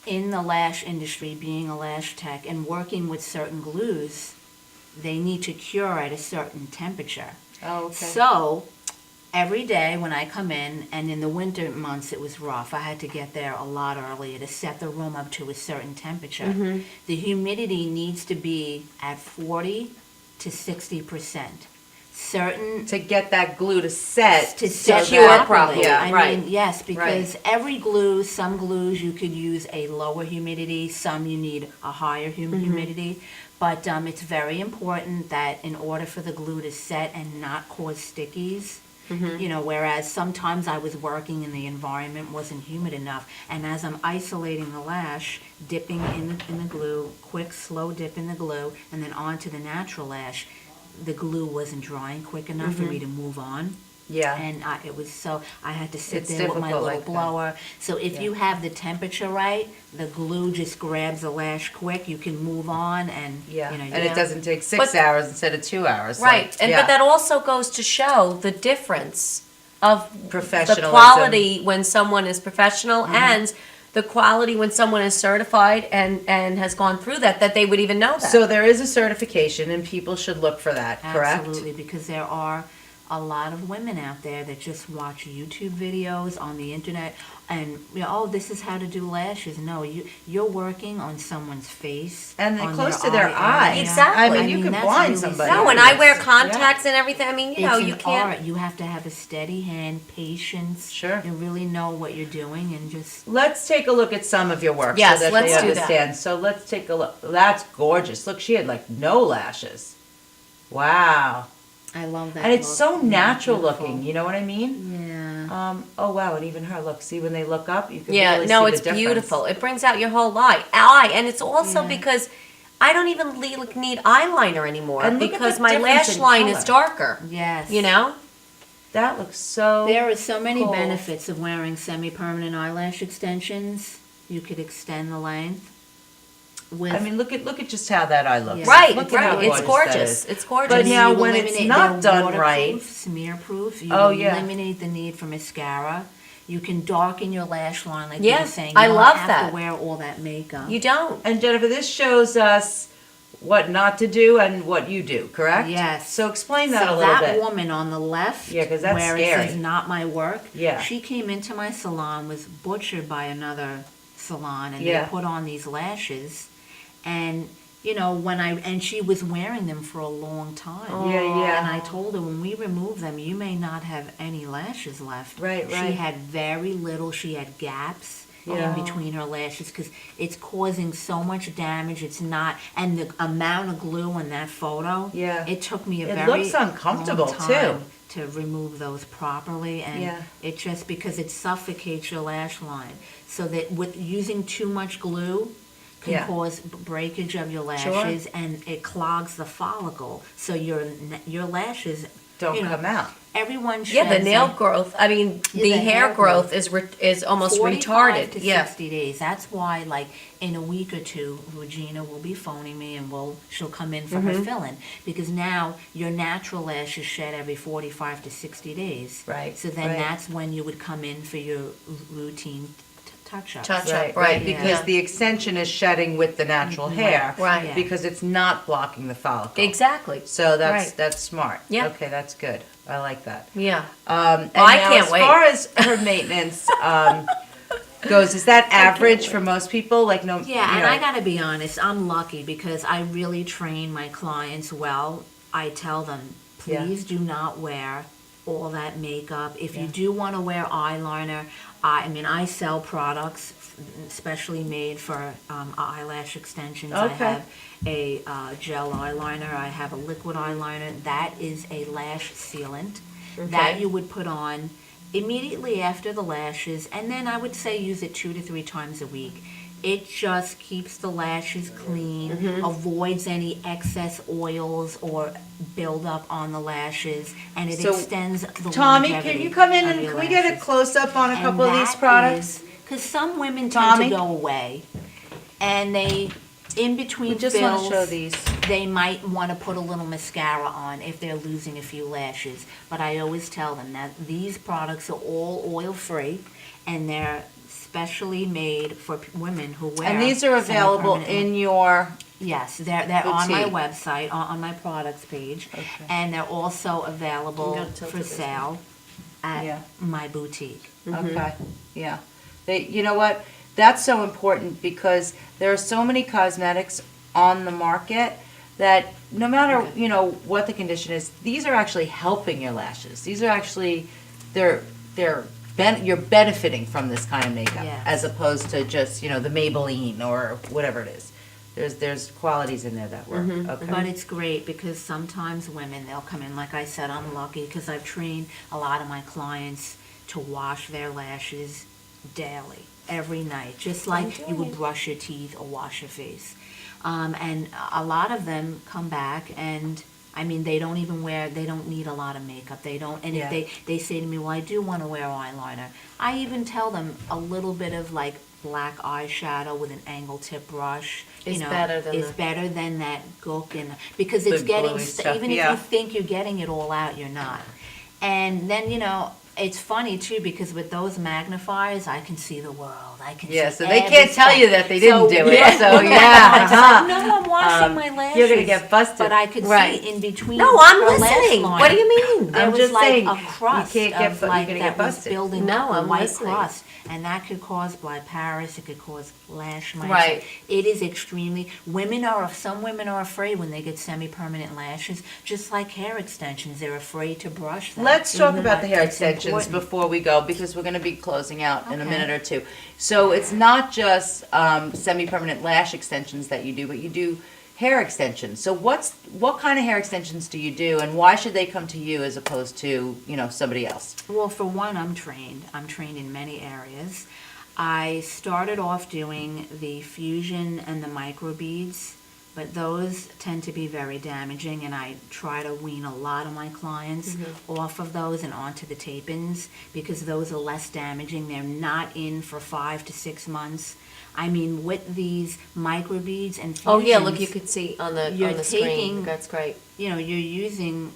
Speaker 9: in the lash industry, being a lash tech and working with certain glues, they need to cure at a certain temperature.
Speaker 2: Oh, okay.
Speaker 9: So every day when I come in, and in the winter months it was rough, I had to get there a lot earlier to set the room up to a certain temperature.
Speaker 1: Mhm.
Speaker 9: The humidity needs to be at 40 to 60%. Certain
Speaker 2: To get that glue to set.
Speaker 9: to set
Speaker 1: cure
Speaker 9: properly.
Speaker 1: properly.
Speaker 2: Yeah,
Speaker 9: I
Speaker 2: right.
Speaker 9: mean, yes, because every glue, some glues you could use a lower humidity, some you need a higher humidity. But it's very important that in order for the glue to set and not cause stickies, you know, whereas sometimes I was working and the environment wasn't humid enough, and as I'm isolating the lash, dipping in the glue, quick, slow dip in the glue, and then onto the natural lash, the glue wasn't drying quick enough for me to move on.
Speaker 2: Yeah.
Speaker 9: And it was so, I had to sit
Speaker 2: It's
Speaker 9: there with my
Speaker 2: difficult
Speaker 9: little
Speaker 2: like that.
Speaker 9: blower. So if you have the temperature right, the glue just grabs the lash quick, you can move on and,
Speaker 2: Yeah,
Speaker 9: you know.
Speaker 2: and it doesn't take 6
Speaker 1: But-
Speaker 2: hours instead of 2 hours.
Speaker 1: Right,
Speaker 2: like,
Speaker 1: and
Speaker 2: yeah.
Speaker 1: but that also goes to show the difference of the
Speaker 2: Professionalism.
Speaker 1: quality when someone is professional
Speaker 2: Mm-hmm.
Speaker 1: and the quality when someone is certified and has gone through that they would even know that.
Speaker 2: So there is a certification, and people should look for that, correct?
Speaker 9: Absolutely, because there are a lot of women out there that just watch YouTube videos on the internet and, you know, oh, this is how to do lashes. No, you're working on someone's face.
Speaker 2: And they're
Speaker 9: on
Speaker 2: close to their
Speaker 9: eye
Speaker 2: eye.
Speaker 9: area.
Speaker 1: Exactly.
Speaker 2: I mean, you could
Speaker 9: that's
Speaker 2: blind
Speaker 9: really
Speaker 2: somebody.
Speaker 1: No, and
Speaker 2: with
Speaker 1: I
Speaker 2: this.
Speaker 1: wear contacts and everything. I mean, you know,
Speaker 9: It's
Speaker 1: you
Speaker 9: an
Speaker 1: can't.
Speaker 9: art. You have to have a steady hand, patience.
Speaker 2: Sure.
Speaker 9: You really know what you're doing and just.
Speaker 2: Let's take a look at some of your work
Speaker 1: Yes,
Speaker 2: so that
Speaker 1: let's
Speaker 2: they
Speaker 1: do that.
Speaker 2: understand. So let's take a look. That's gorgeous. Look, she had like no lashes. Wow.
Speaker 9: I love that.
Speaker 2: And it's
Speaker 9: look.
Speaker 2: so
Speaker 9: Yeah,
Speaker 2: natural
Speaker 9: beautiful.
Speaker 2: looking, you know what I mean?
Speaker 9: Yeah.
Speaker 2: Oh wow, and even her, look, see when they look up, you can
Speaker 1: Yeah,
Speaker 2: really
Speaker 1: no,
Speaker 2: see
Speaker 1: it's
Speaker 2: the difference.
Speaker 1: beautiful. It brings out your whole eye, and it's also
Speaker 9: Yeah.
Speaker 1: because I don't even need eyeliner anymore
Speaker 2: And look at
Speaker 1: because
Speaker 2: the
Speaker 1: my
Speaker 2: difference
Speaker 1: lash
Speaker 2: in
Speaker 1: line is
Speaker 2: color.
Speaker 1: darker.
Speaker 9: Yes.
Speaker 1: You know.
Speaker 2: That looks so
Speaker 9: There are so many
Speaker 2: cool.
Speaker 9: benefits of wearing semi-permanent eyelash extensions. You could extend the length. With
Speaker 2: I mean, look at just how that eye looks.
Speaker 9: Yeah.
Speaker 1: Right,
Speaker 2: Look at how
Speaker 1: right. It's
Speaker 2: that
Speaker 1: gorgeous.
Speaker 2: is.
Speaker 1: It's gorgeous.
Speaker 2: But
Speaker 9: And
Speaker 2: now
Speaker 9: you
Speaker 2: when it's
Speaker 9: eliminate-
Speaker 2: not
Speaker 9: they're
Speaker 2: done right,
Speaker 9: waterproof, smear-proof. You
Speaker 2: Oh, yeah.
Speaker 9: eliminate the need for mascara. You can darken your lash line, like you
Speaker 1: Yeah,
Speaker 9: were saying.
Speaker 1: I
Speaker 9: You don't
Speaker 1: love
Speaker 9: have
Speaker 1: that.
Speaker 9: to wear all that makeup.
Speaker 1: You don't.
Speaker 2: and Jennifer, this shows us what not to do and what you do, correct?
Speaker 9: Yes.
Speaker 2: So explain that
Speaker 9: So
Speaker 2: a little
Speaker 9: that
Speaker 2: bit.
Speaker 9: woman on the left,
Speaker 2: Yeah, 'cause that's
Speaker 9: where
Speaker 2: scary.
Speaker 9: it says "not my work,"
Speaker 2: Yeah.
Speaker 9: she came into my salon, was butchered by another salon, and
Speaker 2: Yeah.
Speaker 9: they put on these lashes, and you know and she was wearing them for a long time.
Speaker 2: Yeah, yeah.
Speaker 9: And I told her when we remove them, you may not have any lashes left.
Speaker 2: Right,
Speaker 9: She
Speaker 2: right.
Speaker 9: had very little. She had gaps.
Speaker 2: Yeah.
Speaker 9: In between her lashes because it's causing so much damage. It's not, and the amount of glue in that photo.
Speaker 2: Yeah.
Speaker 9: It took me a
Speaker 2: It
Speaker 9: very
Speaker 2: looks uncomfortable,
Speaker 9: long time
Speaker 2: too.
Speaker 9: to remove those properly, and
Speaker 2: Yeah.
Speaker 9: it just because it suffocates your lash line. So that with using too much glue can
Speaker 2: Yeah.
Speaker 9: cause breakage of your lashes, and it clogs the follicle. So your lashes
Speaker 2: Don't
Speaker 9: you know,
Speaker 2: come out.
Speaker 9: Everyone
Speaker 1: Yeah, the
Speaker 9: sheds
Speaker 1: nail
Speaker 9: like
Speaker 1: growth. I mean,
Speaker 9: Yeah,
Speaker 1: the
Speaker 9: the
Speaker 1: hair
Speaker 9: hair
Speaker 1: growth
Speaker 9: growth.
Speaker 1: is almost
Speaker 9: 45
Speaker 1: retarded.
Speaker 9: to
Speaker 1: Yeah.
Speaker 9: 60 days. That's why, like, in a week or two, Regina will be phoning me and she'll come in for her fill-in. Because now your natural lashes shed every 45 to 60 days.
Speaker 2: Right,
Speaker 9: So then
Speaker 2: right.
Speaker 9: that's when you would come in for your routine touch-ups.
Speaker 1: Touch-up.
Speaker 2: Right,
Speaker 1: Right,
Speaker 2: because
Speaker 1: yeah.
Speaker 2: the extension is shedding with the natural hair.
Speaker 1: Right.
Speaker 9: Yeah.
Speaker 2: Because it's not blocking the follicle.
Speaker 1: Exactly.
Speaker 2: So that's
Speaker 1: Right.
Speaker 2: that's smart.
Speaker 1: Yeah.
Speaker 2: Okay, that's good. I like that.
Speaker 1: Yeah.
Speaker 2: And
Speaker 1: I
Speaker 2: now
Speaker 1: can't
Speaker 2: as
Speaker 1: wait.
Speaker 2: far as her maintenance goes, is that average for most people? Like no.
Speaker 9: Yeah,
Speaker 2: you
Speaker 9: and
Speaker 2: know,
Speaker 9: I gotta be honest, I'm lucky because I really train my clients well. I tell them,
Speaker 2: Yeah.
Speaker 9: please do not wear all that makeup. If you
Speaker 2: Yeah.
Speaker 9: do want to wear eyeliner, I mean, I sell products especially made for eyelash extensions. I
Speaker 2: Okay.
Speaker 9: have a gel eyeliner. I have a liquid eyeliner. That is a lash sealant that
Speaker 2: Okay.
Speaker 9: you would put on immediately after the lashes, and then I would say use it 2 to 3 times a week. it just keeps the lashes clean, avoids any excess oils or buildup on the lashes, and it
Speaker 2: So,
Speaker 9: extends the
Speaker 2: Tommy,
Speaker 9: longevity
Speaker 2: can you come in
Speaker 9: of
Speaker 2: and
Speaker 9: your
Speaker 2: can we get a
Speaker 9: lashes.
Speaker 2: close-up on a
Speaker 9: And
Speaker 2: couple of these
Speaker 9: that
Speaker 2: products?
Speaker 9: Because some women tend
Speaker 2: Tommy?
Speaker 9: to go away, and they, in between
Speaker 2: We just wanna
Speaker 9: fills,
Speaker 2: show these.
Speaker 9: they might want to put a little mascara on if they're losing a few lashes. But I always tell them that these products are all oil-free, and they're specially made for women who wear.
Speaker 2: And these are available
Speaker 9: semi-permanent-
Speaker 2: in your,
Speaker 9: Yes, they're on my
Speaker 2: boutique.
Speaker 9: website, on my products page, and they're also available
Speaker 1: You gotta tilt
Speaker 9: for
Speaker 1: it this way.
Speaker 9: sale at
Speaker 2: Yeah.
Speaker 9: my boutique.
Speaker 2: okay, yeah. You know what? That's so important because there are so many cosmetics on the market that no matter, you know, what the condition is, these are actually helping your lashes. These are actually, you're benefiting from this kind of makeup
Speaker 9: Yes.
Speaker 2: as opposed to just, you know, the Maybelline or whatever it is. There's qualities in there that work. Okay.
Speaker 9: But it's great because sometimes women, they'll come in, like I said, I'm lucky because I've trained a lot of my clients to wash their lashes daily, every night, just like you would brush your teeth or wash your face. And a lot of them come back and, I mean, they don't need a lot of makeup. They don't, and
Speaker 2: Yeah.
Speaker 9: if they say to me, well, I do want to wear eyeliner, I even tell them a little bit of like black eyeshadow with an angle tip brush.
Speaker 1: Is better than
Speaker 9: it's
Speaker 1: the-
Speaker 9: better than that gook and, because it's
Speaker 2: The
Speaker 9: getting,
Speaker 2: gluey stuff,
Speaker 9: even if
Speaker 2: yeah.
Speaker 9: you think you're getting it all out, you're not. And then, you know, it's funny too, because with those magnifiers, I can see the world. I can
Speaker 2: Yeah,
Speaker 9: see
Speaker 2: so they can't tell
Speaker 9: everything.
Speaker 2: you that they didn't do it,
Speaker 9: yeah.
Speaker 2: so yeah.
Speaker 9: I know I'm washing my lashes.
Speaker 2: You're gonna get busted.
Speaker 9: But I could
Speaker 1: Right.
Speaker 9: see in between.
Speaker 1: No, I'm
Speaker 9: her lash
Speaker 1: listening.
Speaker 9: line,
Speaker 1: What do you mean?
Speaker 9: There
Speaker 2: I'm
Speaker 9: was
Speaker 2: just
Speaker 9: like
Speaker 2: saying,
Speaker 9: a crust
Speaker 2: you can't get
Speaker 9: of
Speaker 2: bu- you're
Speaker 9: like
Speaker 2: gonna
Speaker 9: that
Speaker 2: get
Speaker 9: was
Speaker 2: busted.
Speaker 9: building
Speaker 1: No,
Speaker 9: up, a
Speaker 1: I'm
Speaker 9: white
Speaker 1: listening.
Speaker 9: crust, and that could cause black Paris. It could cause lash mites.
Speaker 1: Right.
Speaker 9: It is extremely. Some women are afraid when they get semi-permanent lashes, just like hair extensions. They're afraid to brush them.
Speaker 2: Let's talk about the hair
Speaker 9: It's
Speaker 2: extensions
Speaker 9: important.
Speaker 2: before we go, because we're gonna be closing out in a
Speaker 9: Okay.
Speaker 2: minute or two. So it's not just semi-permanent lash extensions that you do, but you do hair extensions. So what kind of hair extensions do you do, and why should they come to you as opposed to, you know, somebody else?
Speaker 9: Well, for one, I'm trained. I'm trained in many areas. I started off doing the fusion and the microbeads, but those tend to be very damaging, and I try to wean a lot of my clients off of those and onto the tape-ins because those are less damaging. They're not in for 5 to 6 months. I mean, with these microbeads and fusions,
Speaker 1: Oh yeah, look, you could see on the
Speaker 9: you're
Speaker 1: screen.
Speaker 9: taking-
Speaker 1: That's great.
Speaker 9: you know, you're using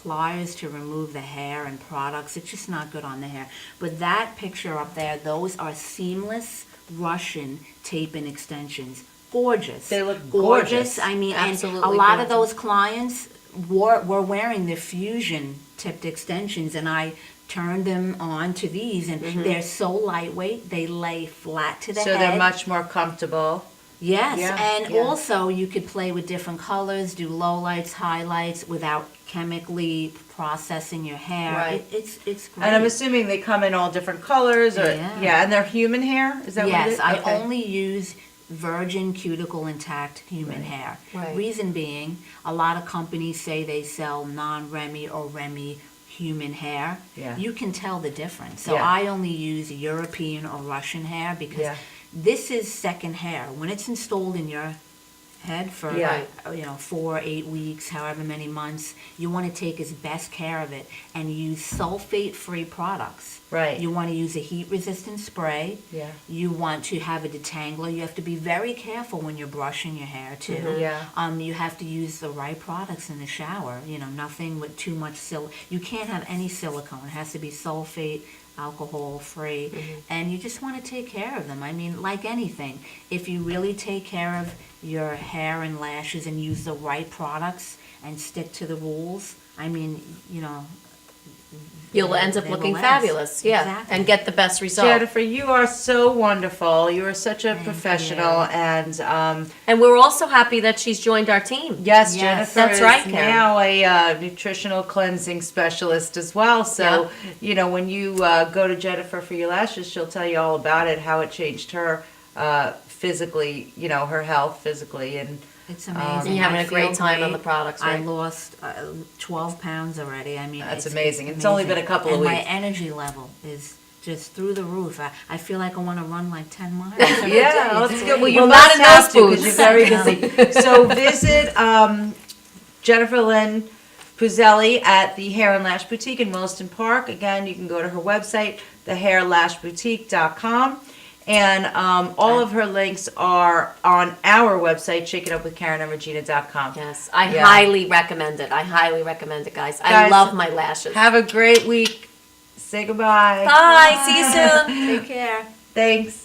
Speaker 9: pliers to remove the hair and products. It's just not good on the hair. But that picture up there, those are seamless Russian tape-in extensions. Gorgeous.
Speaker 2: They look gorgeous.
Speaker 9: I mean, and a
Speaker 1: Absolutely
Speaker 9: lot of
Speaker 1: gorgeous.
Speaker 9: those clients were wearing the fusion tipped extensions, and I turned them on to these, and they're so lightweight. They lay flat to the
Speaker 2: So
Speaker 9: head.
Speaker 2: they're much more comfortable.
Speaker 9: Yes,
Speaker 2: Yeah,
Speaker 9: and
Speaker 2: yeah.
Speaker 9: also you could play with different colors, do lowlights, highlights without chemically processing your hair.
Speaker 1: Right.
Speaker 9: It's great.
Speaker 2: And I'm assuming they come in all different colors, or
Speaker 9: Yeah.
Speaker 2: and they're human hair. Is that what it is?
Speaker 9: Yes, I
Speaker 2: Okay.
Speaker 9: only use virgin cuticle intact human hair.
Speaker 1: Right.
Speaker 9: Reason being, a lot of companies say they sell non-Remy or Remy human hair.
Speaker 2: Yeah.
Speaker 9: You can tell the difference. So
Speaker 2: Yeah.
Speaker 9: I only use European or Russian hair because
Speaker 2: Yeah.
Speaker 9: this is second hair. When it's installed in your head for
Speaker 2: Yeah.
Speaker 9: 4 8 weeks, however many months, you want to take as best care of it and use sulfate-free products.
Speaker 2: Right.
Speaker 9: You want to use a heat-resistant spray.
Speaker 2: Yeah.
Speaker 9: You want to have a detangler. You have to be very careful when you're brushing your hair too.
Speaker 2: Yeah.
Speaker 9: You have to use the right products in the shower. You know, nothing with too much You can't have any silicone. It has to be sulfate, alcohol-free, and you just want to take care of them. I mean, like anything, if you really take care of your hair and lashes and use the right products and stick to the rules, I mean, you know,
Speaker 1: You'll end up
Speaker 9: they will
Speaker 1: looking
Speaker 9: last.
Speaker 1: fabulous, yeah,
Speaker 9: Exactly.
Speaker 1: and get the best result.
Speaker 2: Jennifer, you are so wonderful. You are such a professional, and
Speaker 1: And we're also happy that she's joined our team.
Speaker 2: yes,
Speaker 9: Yes.
Speaker 2: Jennifer
Speaker 1: That's
Speaker 2: is
Speaker 1: right, Karen.
Speaker 2: now a nutritional cleansing specialist as well. So, you know, when you go to Jennifer for your lashes, she'll tell you all about it, how it changed her physically, you know, her health physically, and
Speaker 9: It's amazing.
Speaker 1: And you're having
Speaker 9: I
Speaker 1: a great
Speaker 9: feel
Speaker 1: time on
Speaker 9: great.
Speaker 1: the products,
Speaker 9: I
Speaker 1: right?
Speaker 9: lost 12 pounds already. I mean,
Speaker 2: That's
Speaker 9: it's
Speaker 2: amazing. It's only been a couple of
Speaker 9: and my
Speaker 2: weeks.
Speaker 9: energy level is just through the roof. I feel like I want to run like 10 miles. every day.
Speaker 2: Yeah,
Speaker 9: It's
Speaker 2: let's go.
Speaker 9: great.
Speaker 2: Well, you
Speaker 1: Well,
Speaker 2: must
Speaker 1: not in
Speaker 2: have
Speaker 1: those
Speaker 2: to because
Speaker 1: boots.
Speaker 2: you're very busy. So visit Jennifer Lynn Puzzelli at the Hair and Lash Boutique in Williston Park. Again, you can go to her website, thehairlashboutique.com. And all of her links are on our website, shakeitupwithkarenandregina.com.
Speaker 1: Yes, I
Speaker 2: Yeah.
Speaker 1: highly recommend it. I highly recommend it, guys. I
Speaker 2: Guys,
Speaker 1: love my lashes.
Speaker 2: Have a great week. Say goodbye.
Speaker 1: Bye. See you soon.
Speaker 9: Take care.
Speaker 2: Thanks.